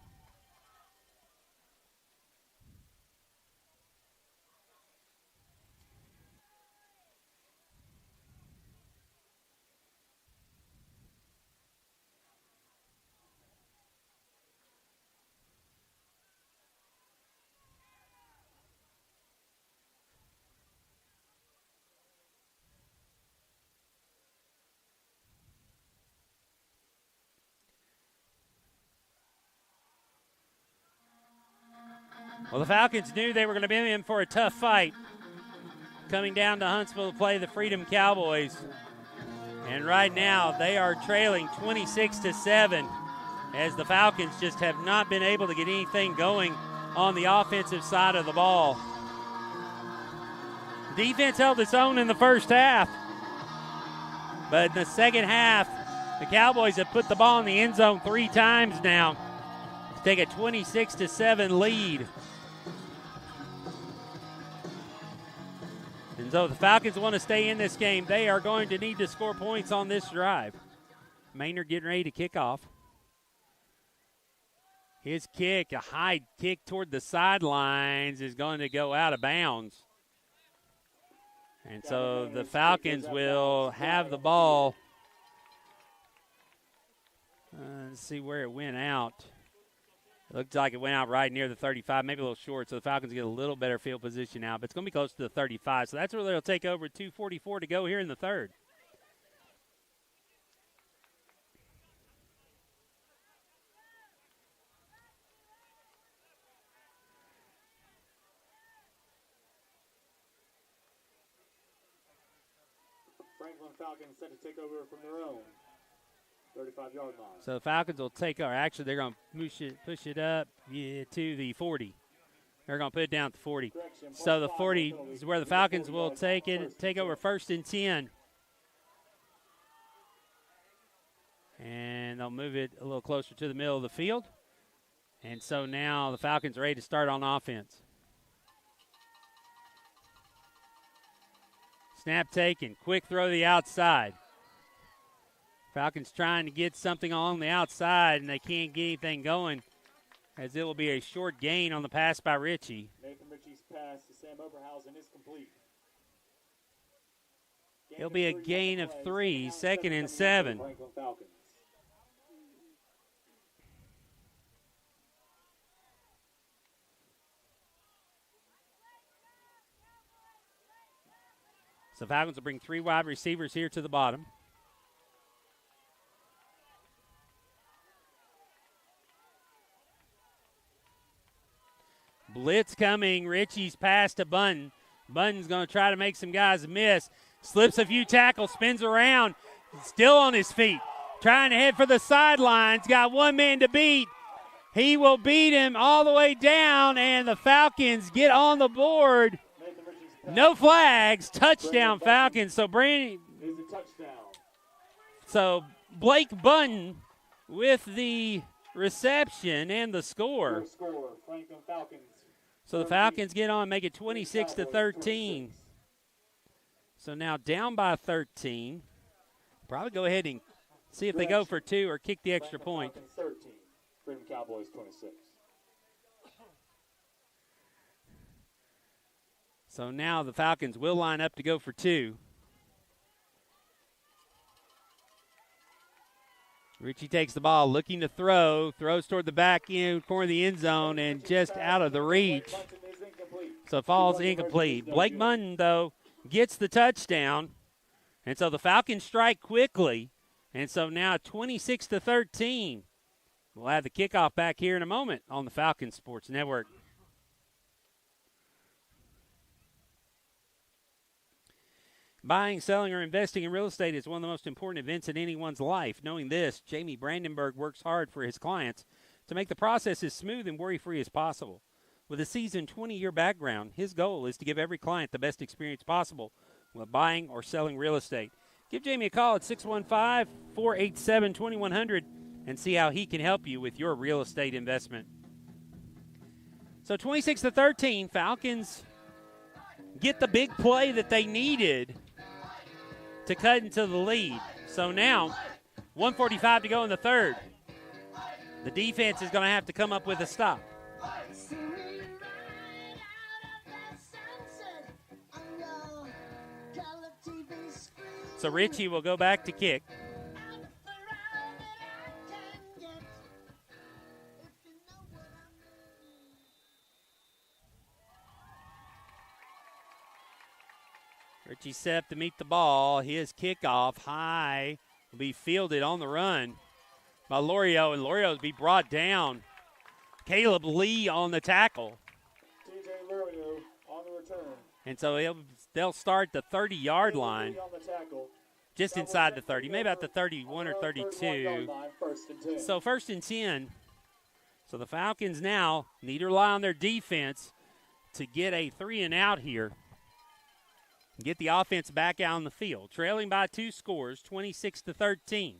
Well, the Falcons knew they were going to be in for a tough fight coming down to Huntsville to play the Freedom Cowboys. And right now they are trailing 26-7 as the Falcons just have not been able to get anything going on the offensive side of the ball. Defense held its own in the first half. But in the second half, the Cowboys have put the ball in the end zone 3 times now to take a 26-7 lead. And so the Falcons want to stay in this game. They are going to need to score points on this drive. Maynard getting ready to kick off. His kick, a high kick toward the sidelines, is going to go out of bounds. And so the Falcons will have the ball. Let's see where it went out. It looked like it went out right near the 35, maybe a little short, so the Falcons get a little better field position now. But it's going to be close to the 35, so that's where they'll take over. 2:44 to go here in the third. Franklin Falcons set to take over from their own 35-yard line. So the Falcons will take over. Actually, they're going to push it up to the 40. They're going to put it down at the 40. So the 40 is where the Falcons will take over 1st and 10. And they'll move it a little closer to the middle of the field. And so now the Falcons are ready to start on offense. Snap taken, quick throw to the outside. Falcons trying to get something along the outside, and they can't get anything going, as it will be a short gain on the pass by Ritchie. Nathan Ritchie's pass to Sam Oberhausen is complete. It'll be a gain of 3, 2nd and 7. Franklin Falcons. So Falcons will bring 3 wide receivers here to the bottom. Blitz coming. Ritchie's pass to Bunton. Bunton's going to try to make some guys miss. Slips a few tackles, spins around, still on his feet. Trying to head for the sidelines. Got one man to beat. He will beat him all the way down, and the Falcons get on the board. No flags. Touchdown, Falcons. So So Blake Bunton with the reception and the score. Franklin Falcons. So the Falcons get on, make it 26-13. So now down by 13. Probably go ahead and see if they go for 2 or kick the extra point. 13. Freedom Cowboys 26. So now the Falcons will line up to go for 2. Ritchie takes the ball, looking to throw, throws toward the back end, corner of the end zone, and just out of the reach. So it falls incomplete. Blake Bunton, though, gets the touchdown. And so the Falcons strike quickly. And so now 26-13. We'll have the kickoff back here in a moment on the Falcons Sports Network. Buying, selling, or investing in real estate is one of the most important events in anyone's life. Knowing this, Jamie Brandenburg works hard for his clients to make the process as smooth and worry-free as possible. With a seasoned 20-year background, his goal is to give every client the best experience possible when buying or selling real estate. Give Jamie a call at 615-487-2100 and see how he can help you with your real estate investment. So 26-13, Falcons get the big play that they needed to cut into the lead. So now, 1:45 to go in the third. The defense is going to have to come up with a stop. So Ritchie will go back to kick. Ritchie set up to meet the ball. His kickoff high will be fielded on the run by Lorio, and Lorio will be brought down. Caleb Lee on the tackle. Lorio on the return. And so they'll start the 30-yard line, On the tackle. just inside the 30, maybe about the 31 or 32. So 1st and 10. So the Falcons now need to rely on their defense to get a 3-and-out here. Get the offense back out on the field. Trailing by 2 scores, 26-13.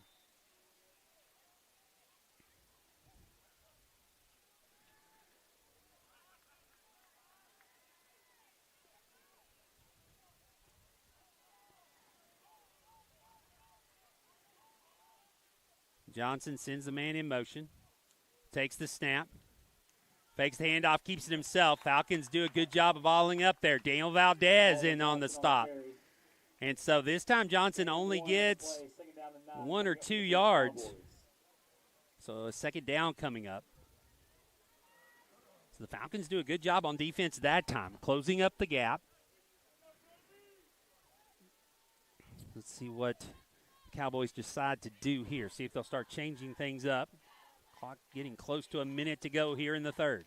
Johnson sends the man in motion. Takes the snap. Fakes the handoff, keeps it himself. Falcons do a good job of balling up there. Daniel Valdez in on the stop. And so this time Johnson only gets 1 or 2 yards. So a 2nd down coming up. So the Falcons do a good job on defense that time, closing up the gap. Let's see what Cowboys decide to do here. See if they'll start changing things up. Clock getting close to a minute to go here in the 3rd.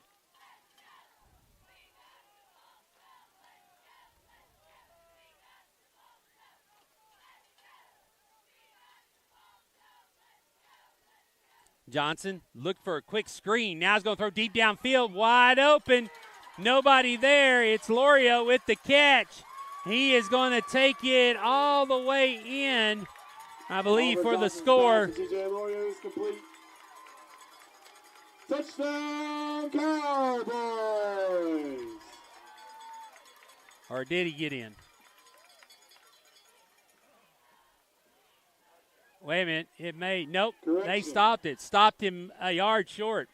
Johnson looked for a quick screen. Now he's going to throw deep downfield, wide open. Nobody there. It's Lorio with the catch. He is going to take it all the way in, I believe, for the score. Touchdown, Cowboys! Or did he get in? Wait a minute. It may. Nope. Correction. They stopped it. Stopped him a yard short.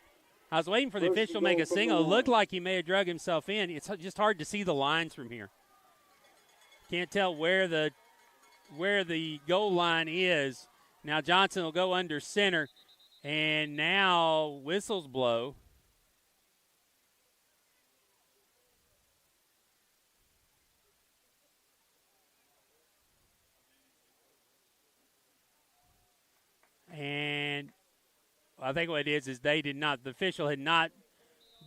I was waiting for the official to make a signal. It looked like he may have drug himself in. It's just hard to see the lines from here. Can't tell where the goal line is. Now Johnson will go under center. And now whistles blow. And I think what it is they did not, the official had not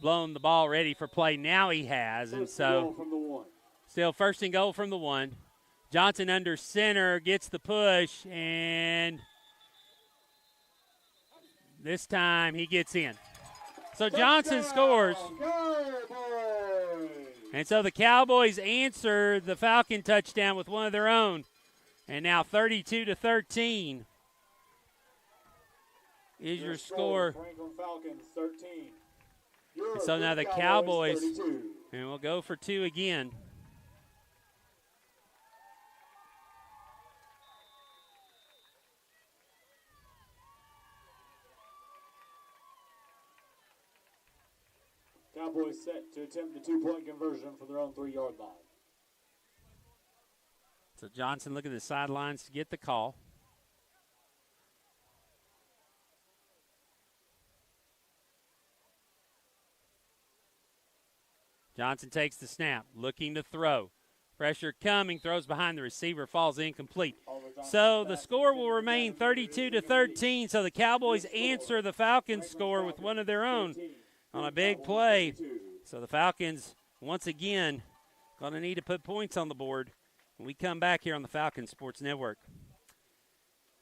blown the ball ready for play. Now he has. And so still 1st and goal from the 1. Johnson under center gets the push, and this time he gets in. So Johnson scores. And so the Cowboys answer the Falcon touchdown with one of their own. And now 32-13 is your score. And so now the Cowboys, and we'll go for 2 again. Cowboys set to attempt the 2-point conversion for their own 3-yard line. So Johnson looking at the sidelines to get the call. Johnson takes the snap, looking to throw. Pressure coming, throws behind the receiver, falls incomplete. So the score will remain 32-13. So the Cowboys answer the Falcons score with one of their own on a big play. So the Falcons, once again, going to need to put points on the board when we come back here on the Falcons Sports Network.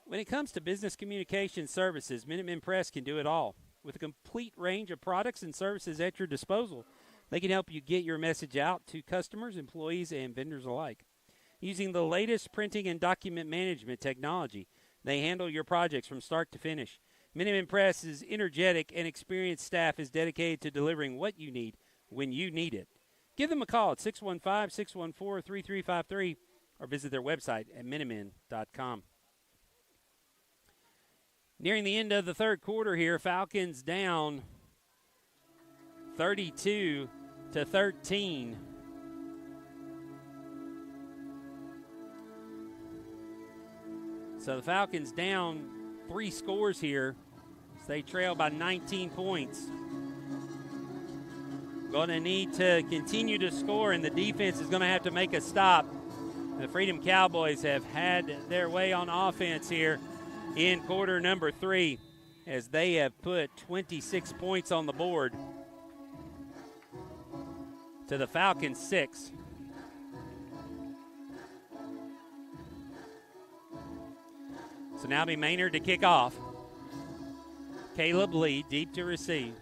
When it comes to business communication services, Minutemen Press can do it all. With a complete range of products and services at your disposal, they can help you get your message out to customers, employees, and vendors alike. Using the latest printing and document management technology, they handle your projects from start to finish. Minutemen Press's energetic and experienced staff is dedicated to delivering what you need when you need it. Give them a call at 615-614-3353 or visit their website at minutemen.com. Nearing the end of the 3rd quarter here, Falcons down 32-13. So the Falcons down 3 scores here. So they trail by 19 points. Going to need to continue to score, and the defense is going to have to make a stop. The Freedom Cowboys have had their way on offense here in quarter number 3 as they have put 26 points on the board to the Falcons 6. So now be Maynard to kick off. Caleb Lee deep to receive.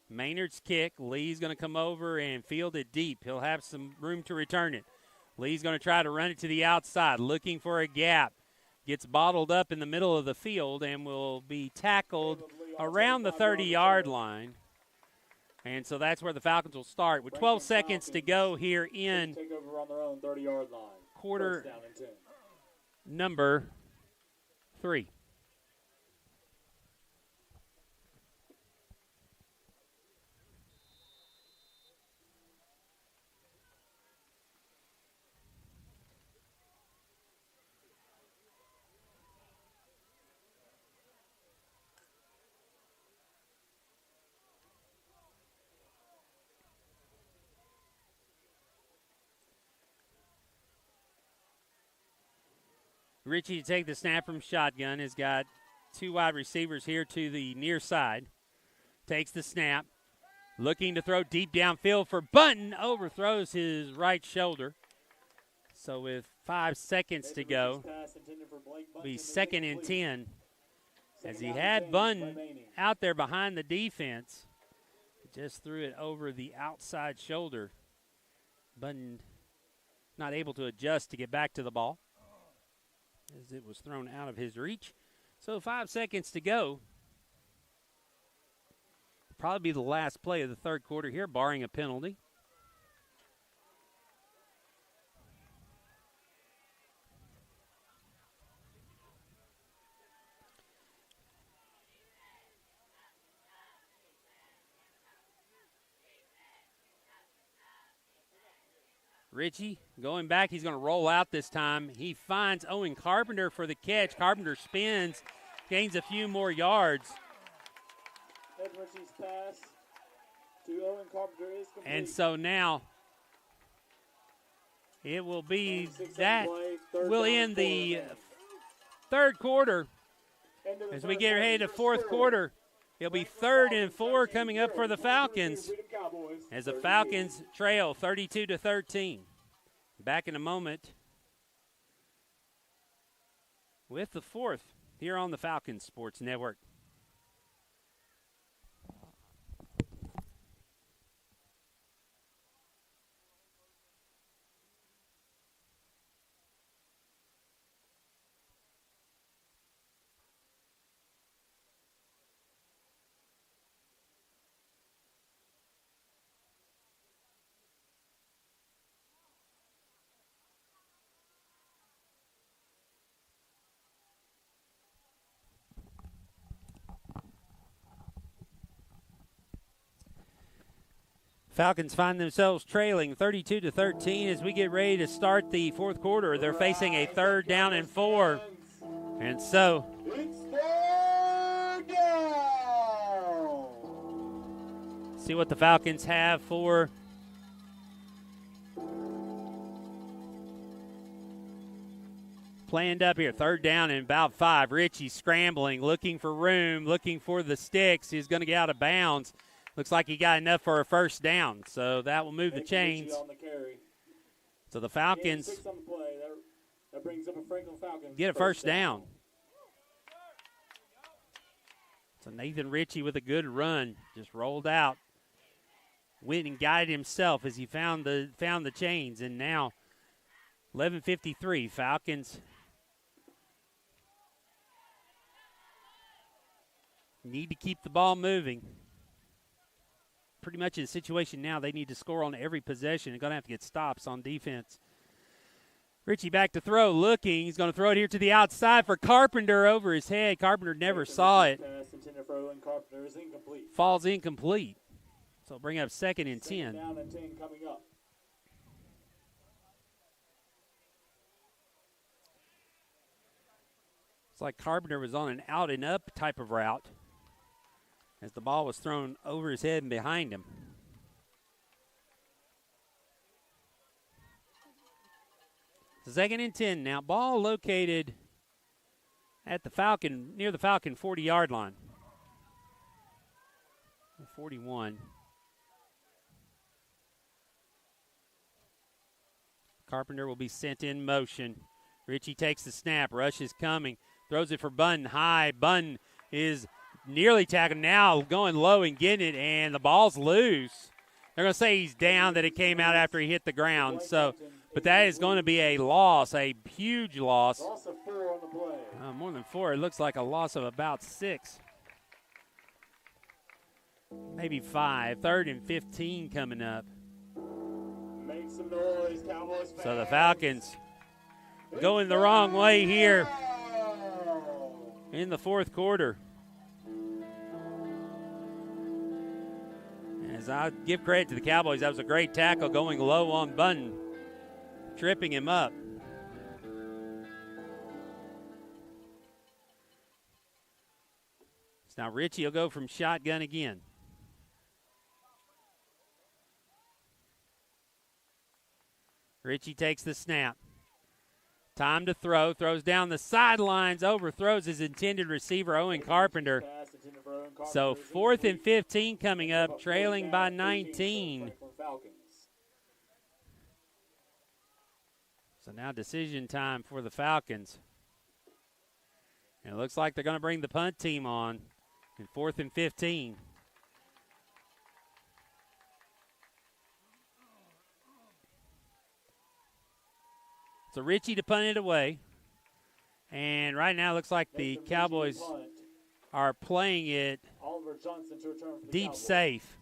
Maynard's kick. Lee's going to come over and field it deep. He'll have some room to return it. Lee's going to try to run it to the outside, looking for a gap. Gets bottled up in the middle of the field and will be tackled around the 30-yard line. And so that's where the Falcons will start. With 12 seconds to go here in Take over on their own 30-yard line. quarter First down and 10. number 3. Richie to take the snap from shotgun has got 2 wide receivers here to the near side. Takes the snap. Looking to throw deep downfield for Bunton. Overthrows his right shoulder. So with 5 seconds to go, be 2nd and 10. As he had Bunton out there behind the defense, just threw it over the outside shoulder. Bunton not able to adjust to get back to the ball, as it was thrown out of his reach. So 5 seconds to go. Probably be the last play of the third quarter here, barring a penalty. Richie going back. He's going to roll out this time. He finds Owen Carpenter for the catch. Carpenter spins, gains a few more yards. Ed Richie's pass to Owen Carpenter is complete. And so now it will be that will end the third quarter. As we get ready to fourth quarter, it'll be 3rd and 4 coming up for the Falcons, as the Falcons trail 32-13. Back in a moment with the fourth here on the Falcons Sports Network. Falcons find themselves trailing 32-13 as we get ready to start the fourth quarter. They're facing a 3rd down and 4. And so It's 3rd down. see what the Falcons have for planned up here. 3rd down and about 5. Richie scrambling, looking for room, looking for the sticks. He's going to get out of bounds. Looks like he got enough for a 1st down, so that will move the chains. So the Falcons that brings up a Franklin Falcons get a 1st down. So Nathan Ritchie with a good run, just rolled out, went and guided himself as he found the chains, and now 11:53. Falcons need to keep the ball moving. Pretty much in a situation now they need to score on every possession. They're going to have to get stops on defense. Richie back to throw, looking. He's going to throw it here to the outside for Carpenter over his head. Carpenter never saw it. Falls incomplete. So bring up 2nd and 10. Down and 10 coming up. It's like Carpenter was on an out and up type of route as the ball was thrown over his head and behind him. So 2nd and 10 now. Ball located at the Falcon, near the Falcon 40-yard line. 41. Carpenter will be sent in motion. Ritchie takes the snap. Rush is coming. Throws it for Bunn high. Bunn is nearly tackled. Now going low and getting it, and the ball's loose. They're going to say he's down, that it came out after he hit the ground. So, but that is going to be a loss, a huge loss. Loss of 4 on the play. More than 4. It looks like a loss of about 6. Maybe 5. 3rd and 15 coming up. Make some noise, Cowboys fans. So the Falcons going the wrong way here in the fourth quarter. As I give credit to the Cowboys, that was a great tackle going low on Bunn, tripping him up. So now Ritchie will go from shotgun again. Ritchie takes the snap. Time to throw. Throws down the sidelines. Overthrows his intended receiver, Owen Carpenter. So 4th and 15 coming up, trailing by 19. So now decision time for the Falcons. And it looks like they're going to bring the punt team on in 4th and 15. So Ritchie to punt it away. And right now it looks like the Cowboys are playing it deep safe.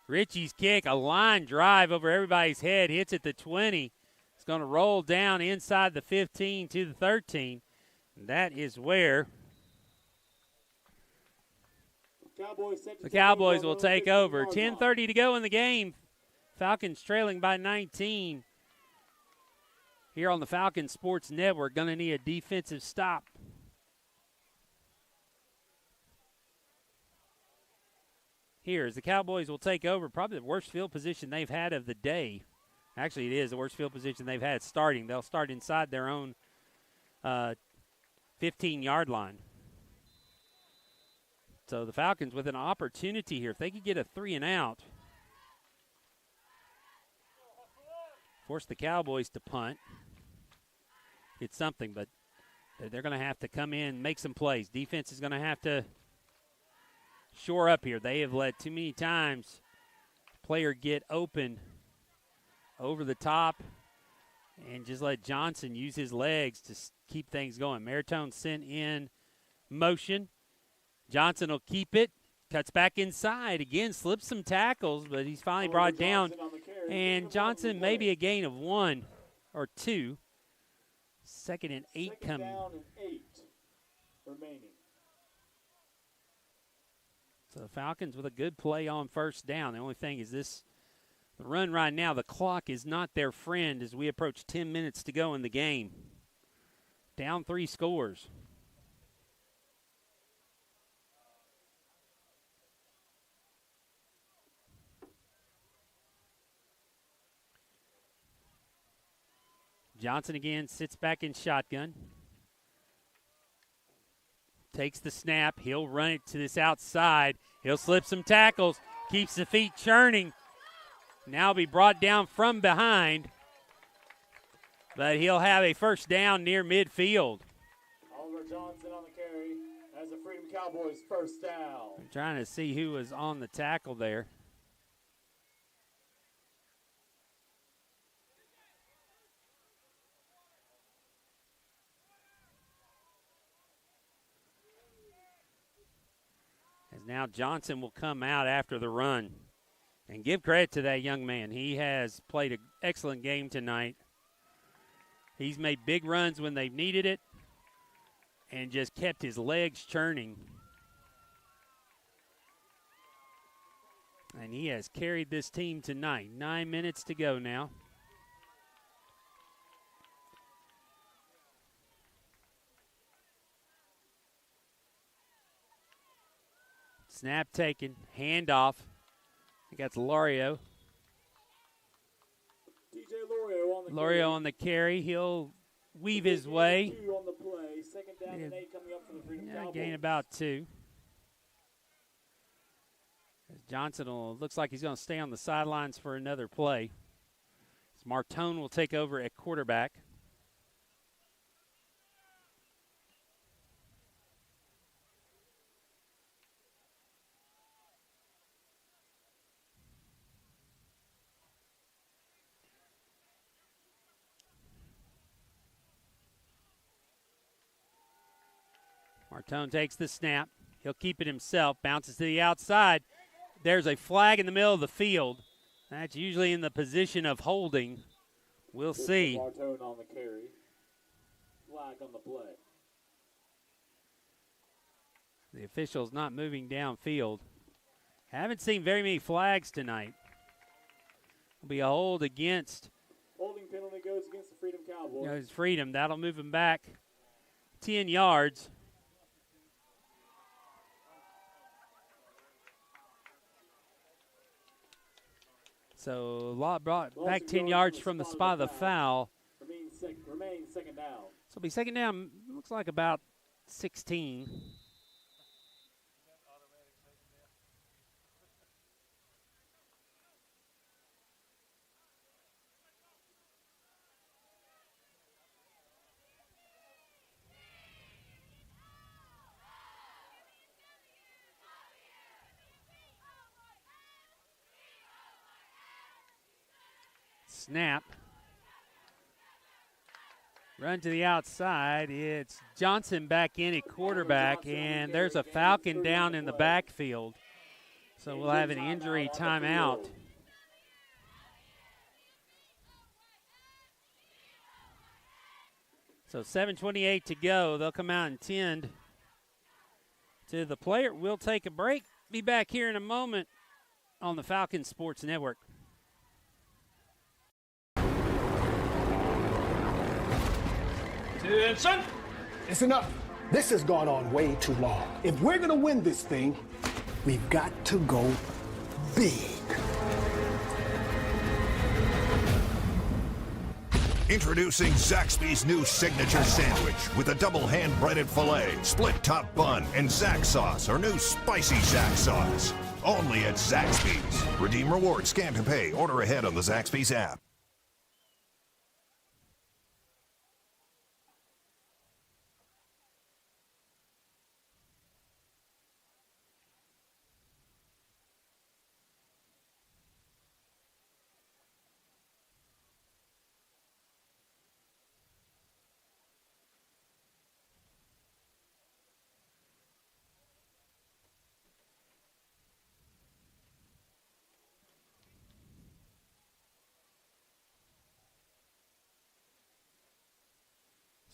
Ritchie's kick, a line drive over everybody's head, hits at the 20. It's going to roll down inside the 15 to the 13. And that is where the Cowboys will take over. 10:30 to go in the game. Falcons trailing by 19. Here on the Falcons Sports Network, going to need a defensive stop. Here, as the Cowboys will take over, probably the worst field position they've had of the day. Actually, it is the worst field position they've had starting. They'll start inside their own 15-yard line. So the Falcons with an opportunity here. If they could get a 3-and-out, force the Cowboys to punt. It's something, but they're going to have to come in, make some plays. Defense is going to have to shore up here. They have let too many times player get open over the top and just let Johnson use his legs to keep things going. Maritone sent in motion. Johnson will keep it. Cuts back inside. Again, slips some tackles, but he's finally brought down. And Johnson maybe a gain of 1 or 2. 2nd and 8 coming. Down and 8 remaining. So the Falcons with a good play on first down. The only thing is the run right now, the clock is not their friend as we approach 10 minutes to go in the game. Down 3 scores. Johnson again sits back in shotgun. Takes the snap. He'll run it to this outside. He'll slip some tackles. Keeps the feet churning. Now be brought down from behind. But he'll have a first down near midfield. Oliver Johnson on the carry as the Freedom Cowboys first down. I'm trying to see who was on the tackle there. Now Johnson will come out after the run. And give credit to that young man. He has played an excellent game tonight. He's made big runs when they've needed it and just kept his legs churning. And he has carried this team tonight. 9 minutes to go now. Snap taken, handoff. I think that's Lorio. DJ Lorio on the carry. He'll weave his way. 2 on the play. 2nd down and 8 coming up for the Freedom Cowboys. Gain about 2. Johnson looks like he's going to stay on the sidelines for another play. Martone will take over at quarterback. Martone takes the snap. He'll keep it himself. Bounces to the outside. There's a flag in the middle of the field. That's usually in the position of holding. We'll see. Martone on the carry. Flag on the play. The official's not moving downfield. Haven't seen very many flags tonight. Will be a hold against. Holding penalty goes against the Freedom Cowboys. Freedom. That'll move him back 10 yards. So brought back 10 yards from the spot of the foul. Remain second down. So it'll be second down, looks like about 16. Snap. Run to the outside. It's Johnson back in at quarterback, and there's a Falcon down in the backfield. So we'll have an injury timeout. So 7:28 to go. They'll come out and tend to the player. We'll take a break. Be back here in a moment on the Falcon Sports Network. Attention! It's enough. This has gone on way too long. If we're going to win this thing, we've got to go big. Introducing Zaxby's new signature sandwich with a double hand-breaded filet, split top bun, and Zax sauce, or new spicy Zax sauce. Only at Zaxby's. Redeem rewards, scan to pay, order ahead on the Zaxby's app.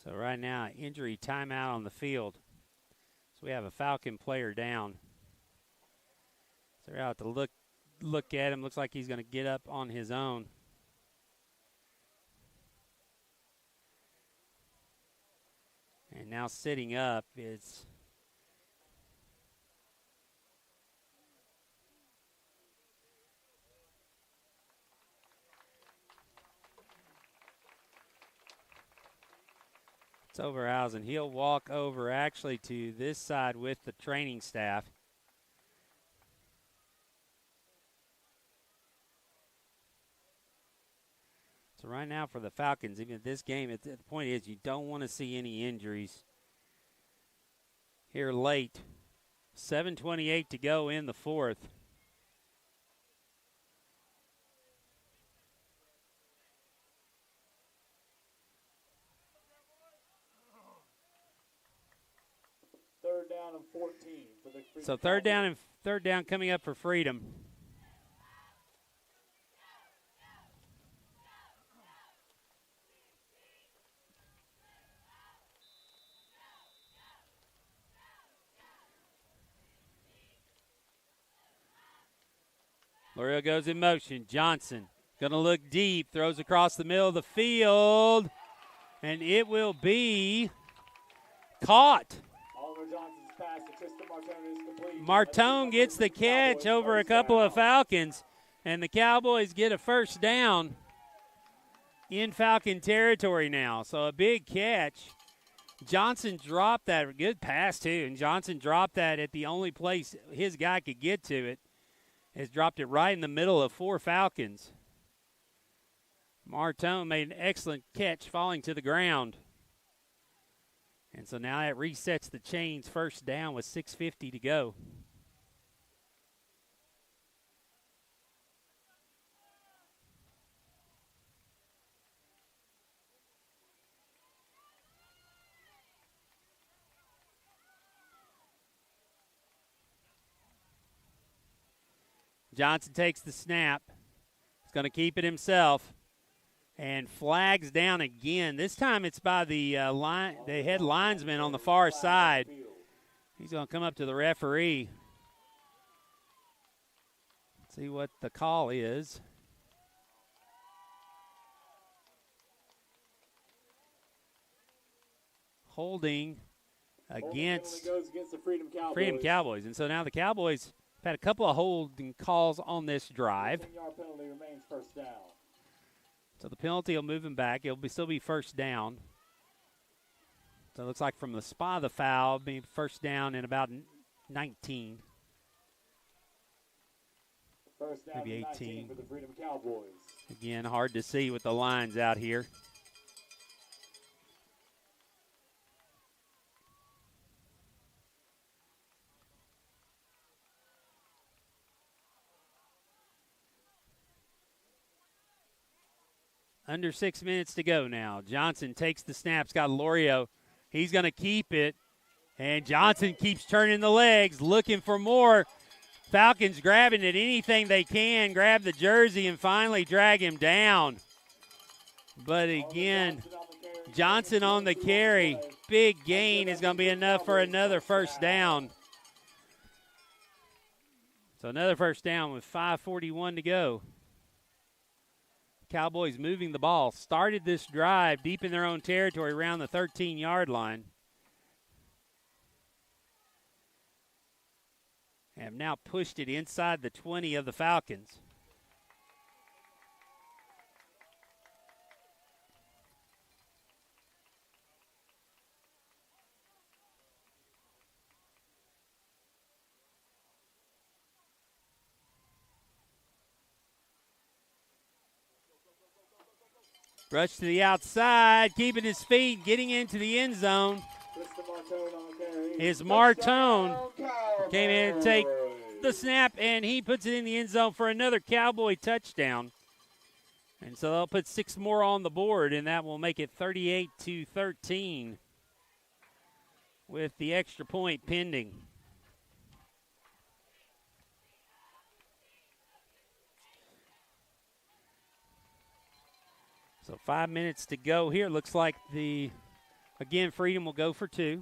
So right now, injury timeout on the field. So we have a Falcon player down. So we're out to look at him. Looks like he's going to get up on his own. And now sitting up is it's Overhausen. He'll walk over actually to this side with the training staff. So right now for the Falcons, even this game, the point is you don't want to see any injuries here late. 7:28 to go in the fourth. Third down and 14 for the Freedom. So third down coming up for Freedom. Lorio goes in motion. Johnson going to look deep, throws across the middle of the field, and it will be caught. Oliver Johnson's pass to Tristan Martone is complete. Martone gets the catch over a couple of Falcons, and the Cowboys get a first down in Falcon territory now. So a big catch. Johnson dropped that. Good pass, too, and Johnson dropped that at the only place his guy could get to it. has dropped it right in the middle of 4 Falcons. Martone made an excellent catch falling to the ground. And so now it resets the chains, first down with 6:50 to go. Johnson takes the snap. He's going to keep it himself. And flags down again. This time it's by the head linesman on the far side. He's going to come up to the referee. See what the call is. Holding against the Freedom Cowboys. And so now the Cowboys have had a couple of holding calls on this drive. 10-yard penalty remains first down. So the penalty will move him back. It'll still be first down. So it looks like from the spot of the foul, being first down in about 19. First down maybe 18. 19 for the Freedom Cowboys. Again, hard to see with the lines out here. Under 6 minutes to go now. Johnson takes the snap. Scott Lorio, he's going to keep it. And Johnson keeps turning the legs, looking for more. Falcons grabbing at anything they can, grab the jersey, and finally drag him down. But again, Johnson on the carry. Big gain is going to be enough for another first down. So another first down with 5:41 to go. Cowboys moving the ball. Started this drive deep in their own territory around the 13-yard line. And have now pushed it inside the 20 of the Falcons. Rush to the outside, keeping his feet, getting into the end zone. Is Martone came in to take the snap, and he puts it in the end zone for another Cowboy touchdown. And so they'll put 6 more on the board, and that will make it 38-13 with the extra point pending. So 5 minutes to go here. Looks like again, Freedom will go for 2.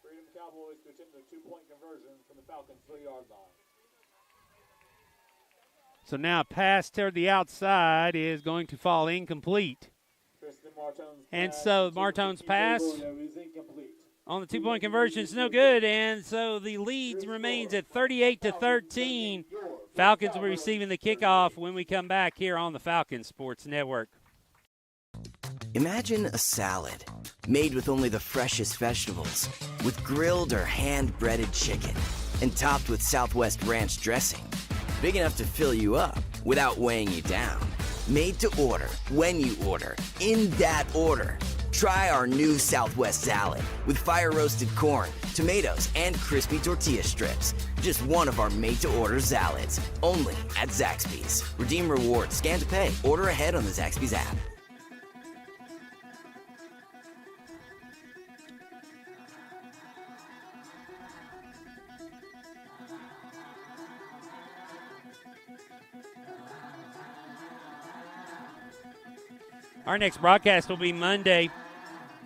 Freedom Cowboys to attempt a 2-point conversion from the Falcons' 3-yard line. So now a pass toward the outside is going to fall incomplete. And so Martone's pass on the 2-point conversion is no good, and so the lead remains at 38-13. Falcons will be receiving the kickoff when we come back here on the Falcons Sports Network. Imagine a salad made with only the freshest vegetables, with grilled or hand-breaded chicken, and topped with Southwest Ranch dressing. Big enough to fill you up without weighing you down. Made to order, when you order, in that order. Try our new Southwest salad with fire-roasted corn, tomatoes, and crispy tortilla strips. Just one of our made-to-order salads, only at Zaxby's. Redeem rewards, scan to pay, order ahead on the Zaxby's app. Our next broadcast will be Monday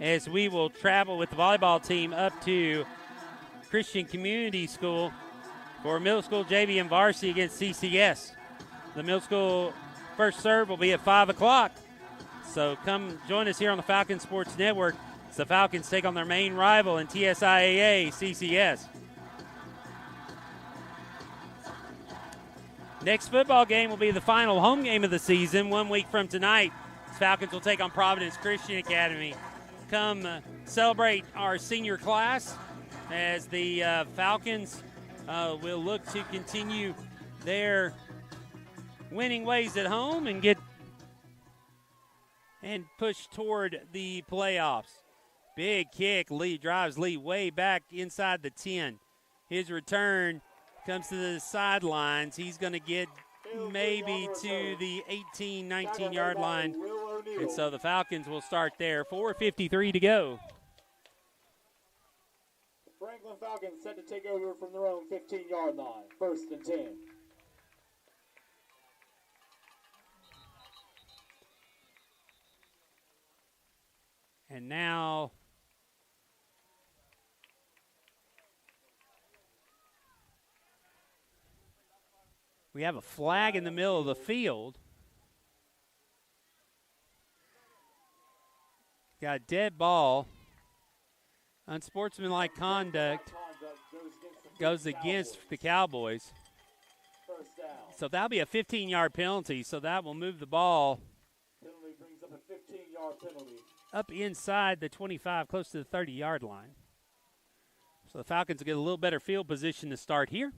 as we will travel with the volleyball team up to Christian Community School for middle school JV and varsity against CCS. The middle school first serve will be at 5 o'clock. So come join us here on the Falcons Sports Network as the Falcons take on their main rival in TSIAA, CCS. Next football game will be the final home game of the season 1 week from tonight. Falcons will take on Providence Christian Academy. Come celebrate our senior class as the Falcons will look to continue their winning ways at home and push toward the playoffs. Big kick. Lee drives Lee way back inside the 10. His return comes to the sidelines. He's going to get maybe to the 18, 19-yard line. And so the Falcons will start there. 4:53 to go. Franklin Falcons set to take over from their own 15-yard line. 1st and 10. And now we have a flag in the middle of the field. Got a dead ball. Unsportsmanlike conduct goes against the Cowboys. So that'll be a 15-yard penalty, so that will move the ball Penalty brings up a 15-yard penalty. up inside the 25, close to the 30-yard line. So the Falcons will get a little better field position to start here.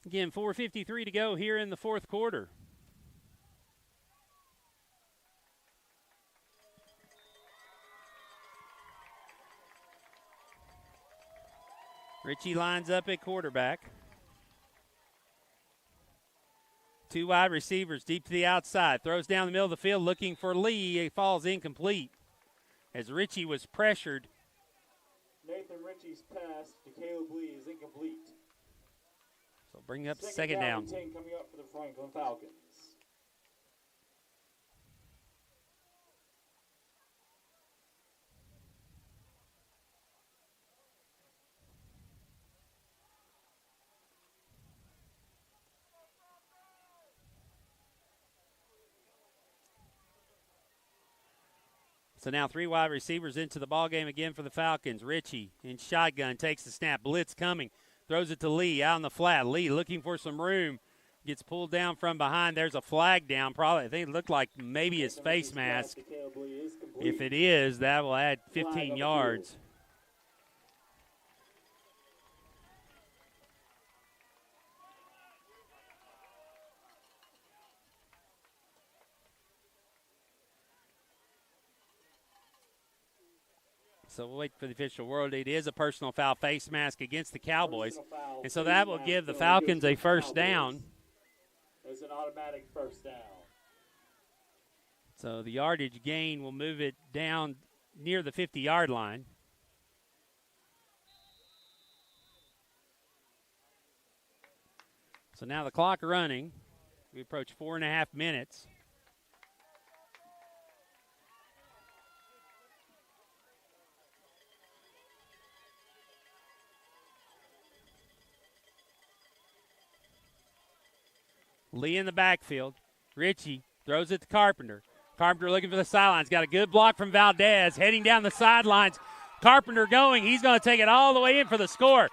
Again, 4:53 to go here in the fourth quarter. Ritchie lines up at quarterback. 2 wide receivers deep to the outside. Throws down the middle of the field looking for Lee. He falls incomplete as Ritchie was pressured. Nathan Ritchie's pass to Caleb Lee is incomplete. So bring up second down. 10 coming up for the Franklin Falcons. So now 3 wide receivers into the ballgame again for the Falcons. Ritchie in shotgun takes the snap. Blitz coming. Throws it to Lee out in the flat. Lee looking for some room. Gets pulled down from behind. There's a flag down. Probably, I think it looked like maybe his face mask. If it is, that will add 15 yards. So we'll wait for the official word. It is a personal foul face mask against the Cowboys. And so that will give the Falcons a first down. It's an automatic first down. So the yardage gain will move it down near the 50-yard line. So now the clock running. We approach 4.5 minutes. Lee in the backfield. Ritchie throws it to Carpenter. Carpenter looking for the sidelines. Got a good block from Valdez. Heading down the sidelines. Carpenter going. He's going to take it all the way in for the score.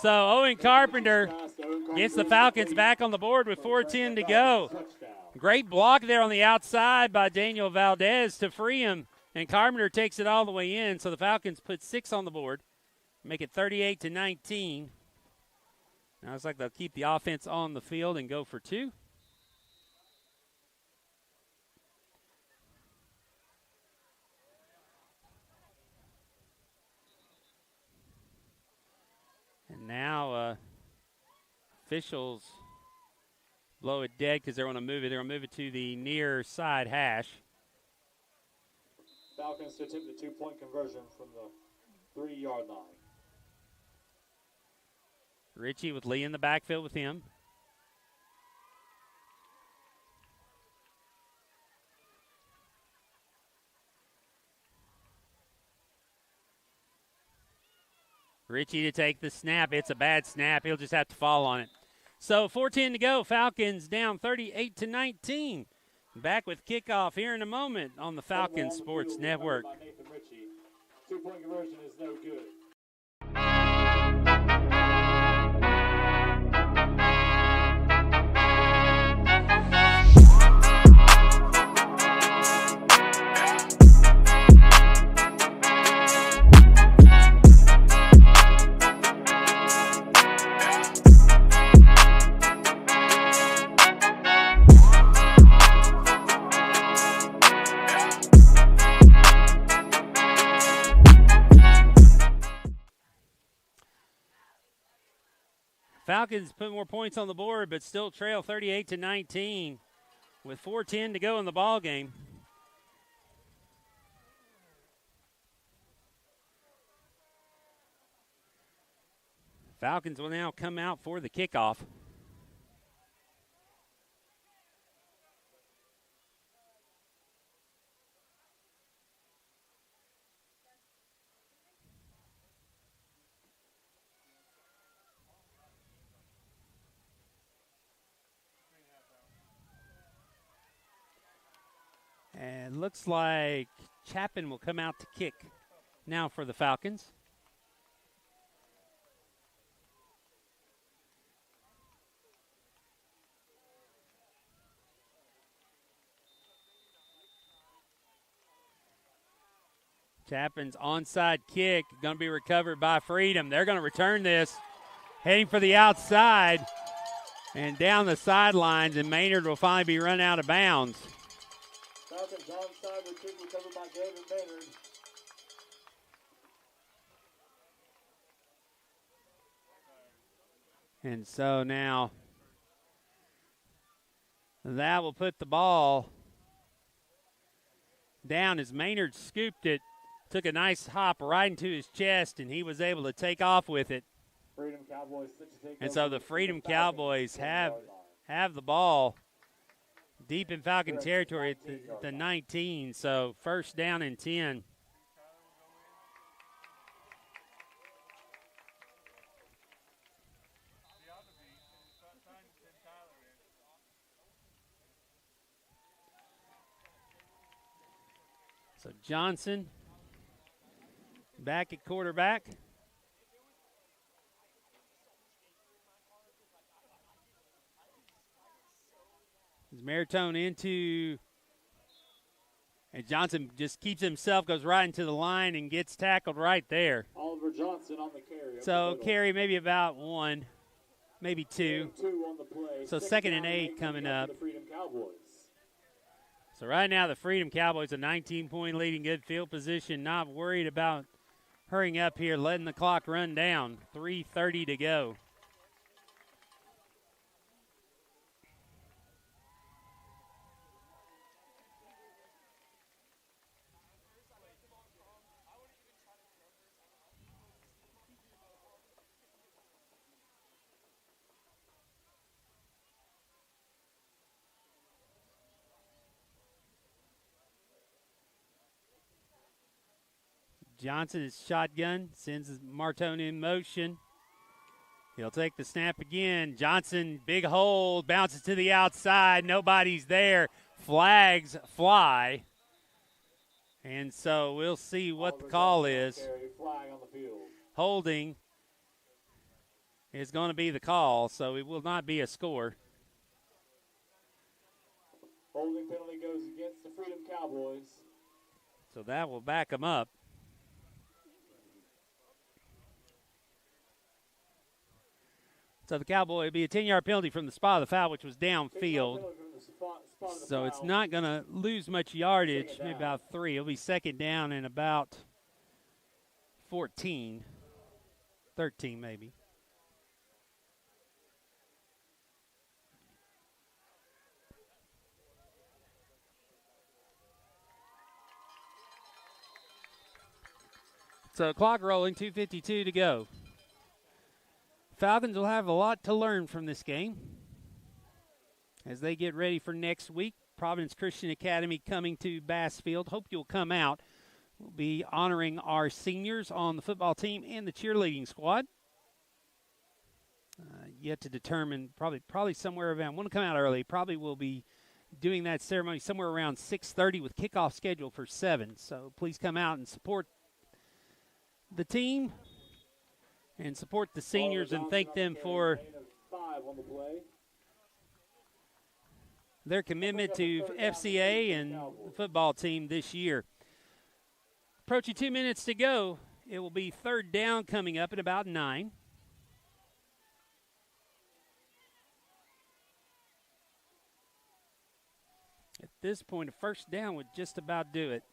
So Owen Carpenter gets the Falcons back on the board with 4:10 to go. Great block there on the outside by Daniel Valdez to free him. And Carpenter takes it all the way in. So the Falcons put 6 on the board. Make it 38-19. Now it's like they'll keep the offense on the field and go for 2. And now officials blow it dead because they're going to move it. They're going to move it to the near side hash. Falcons to attempt the 2-point conversion from the 3-yard line. Ritchie with Lee in the backfield with him. Ritchie to take the snap. It's a bad snap. He'll just have to fall on it. So 4:10 to go. Falcons down 38-19. Back with kickoff here in a moment on the Falcons Sports Network. 2-point conversion is no good. Falcons put more points on the board, but still trail 38-19 with 4:10 to go in the ball game. Falcons will now come out for the kickoff. And looks like Chapin will come out to kick now for the Falcons. Chapin's onside kick going to be recovered by Freedom. They're going to return this, heading for the outside and down the sidelines, and Maynard will finally be run out of bounds. Falcons onside with kick recovered by David Maynard. And so now that will put the ball down as Maynard scooped it, took a nice hop right into his chest, and he was able to take off with it. Freedom Cowboys set to take And over so the Freedom Cowboys have the ball deep in Falcon territory at the 19, so first down and 10. So Johnson back at quarterback. As Maritone into, and Johnson just keeps himself, goes right into the line and gets tackled right there. Oliver Johnson on the carry. So carry maybe about one, maybe two. Two on the play. So second and 8 coming up. The Freedom Cowboys. So right now the Freedom Cowboys a 19-point lead in good field position, not worried about hurrying up here, letting the clock run down. 3:30 to go. Johnson is shotgun, sends Martone in motion. He'll take the snap again. Johnson, big hold, bounces to the outside. Nobody's there. Flags fly. And so we'll see what the call is. Flag on the field. Holding is going to be the call, so it will not be a score. Holding penalty goes against the Freedom Cowboys. So that will back them up. So the Cowboy would be a 10-yard penalty from the spot of the foul, which was downfield. So it's not going to lose much yardage, maybe about 3. It'll be second down and about 14, 13 maybe. So clock rolling, 2:52 to go. Falcons will have a lot to learn from this game as they get ready for next week. Providence Christian Academy coming to Bassfield. Hope you'll come out. We'll be honoring our seniors on the football team and the cheerleading squad. Yet to determine, probably somewhere around, want to come out early, probably will be doing that ceremony somewhere around 6:30 with kickoff scheduled for 7. So please come out and support the team and support the seniors and thank them for their commitment to FCA and the football team this year. Approaching 2 minutes to go. It will be third down coming up at about 9. At this point, a first down would just about do it.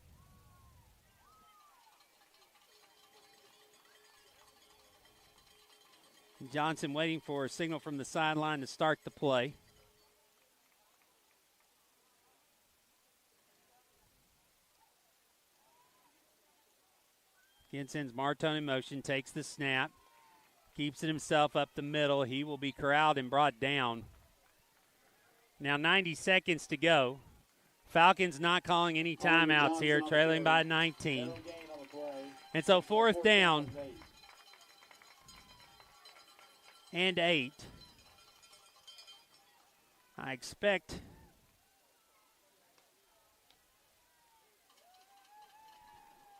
Johnson waiting for a signal from the sideline to start the play. Again, sends Martone in motion, takes the snap, keeps it himself up the middle. He will be corralled and brought down. Now 90 seconds to go. Falcons not calling any timeouts here, trailing by 19. And so 4th down and 8. I expect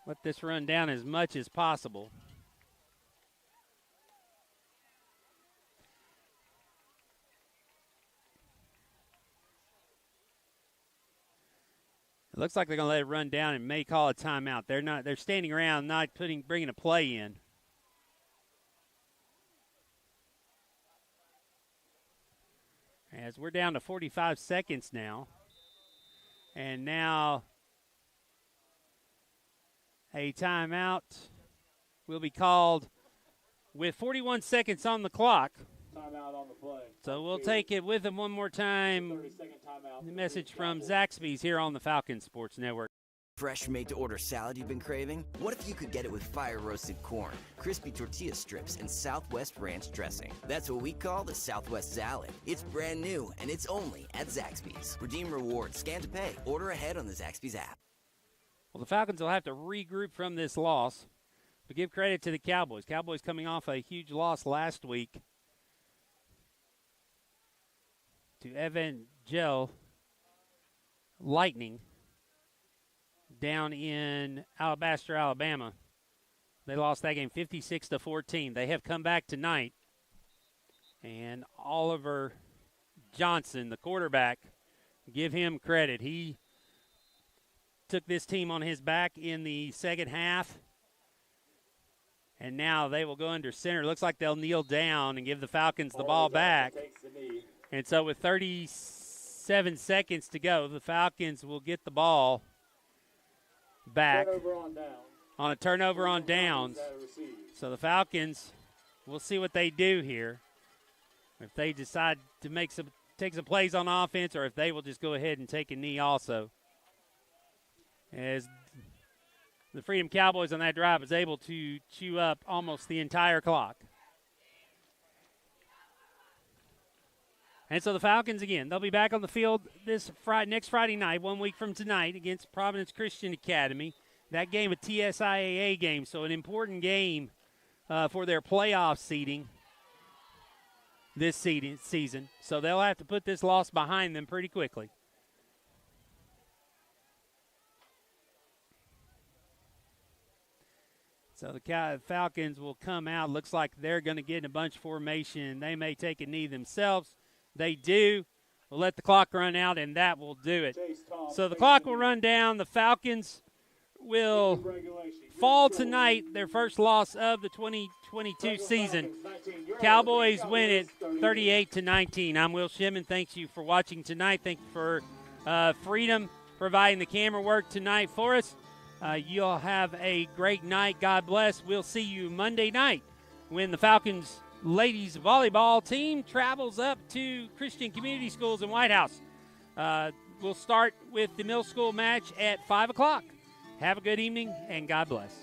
let this run down as much as possible. It looks like they're going to let it run down and may call a timeout. They're standing around, not bringing a play in. As we're down to 45 seconds now. And now a timeout will be called with 41 seconds on the clock. Timeout on the play. So we'll take it with them one more time. 30-second timeout. The message from Zaxby's here on the Falcon Sports Network. Fresh made-to-order salad you've been craving? What if you could get it with fire-roasted corn, crispy tortilla strips, and Southwest ranch dressing? That's what we call the Southwest Salad. It's brand new, and it's only at Zaxby's. Redeem rewards, scan to pay, order ahead on the Zaxby's app. Well, the Falcons will have to regroup from this loss, but give credit to the Cowboys. Cowboys coming off a huge loss last week to Evangel Lightning down in Alabaster, Alabama. They lost that game 56-14. They have come back tonight, and Oliver Johnson, the quarterback, give him credit. He took this team on his back in the second half, and now they will go under center. Looks like they'll kneel down and give the Falcons the ball back. And so with 37 seconds to go, the Falcons will get the ball back on a turnover on downs. So the Falcons, we'll see what they do here. If they decide to take some plays on offense, or if they will just go ahead and take a knee also. As the Freedom Cowboys on that drive was able to chew up almost the entire clock. And so the Falcons, again, they'll be back on the field next Friday night, 1 week from tonight, against Providence Christian Academy. That game, a TSIAA game, so an important game for their playoff seeding this season. So they'll have to put this loss behind them pretty quickly. So the Falcons will come out. Looks like they're going to get in a bunch formation. They may take a knee themselves. They do. We'll let the clock run out, and that will do it. So the clock will run down. The Falcons will fall tonight, their first loss of the 2022 season. Cowboys win it 38-19. I'm Will Shimon. Thank you for watching tonight. Thank you for Freedom providing the camera work tonight for us. You'll have a great night. God bless. We'll see you Monday night when the Falcons ladies volleyball team travels up to Christian Community Schools in White House. We'll start with the middle school match at 5 o'clock. Have a good evening, and God bless.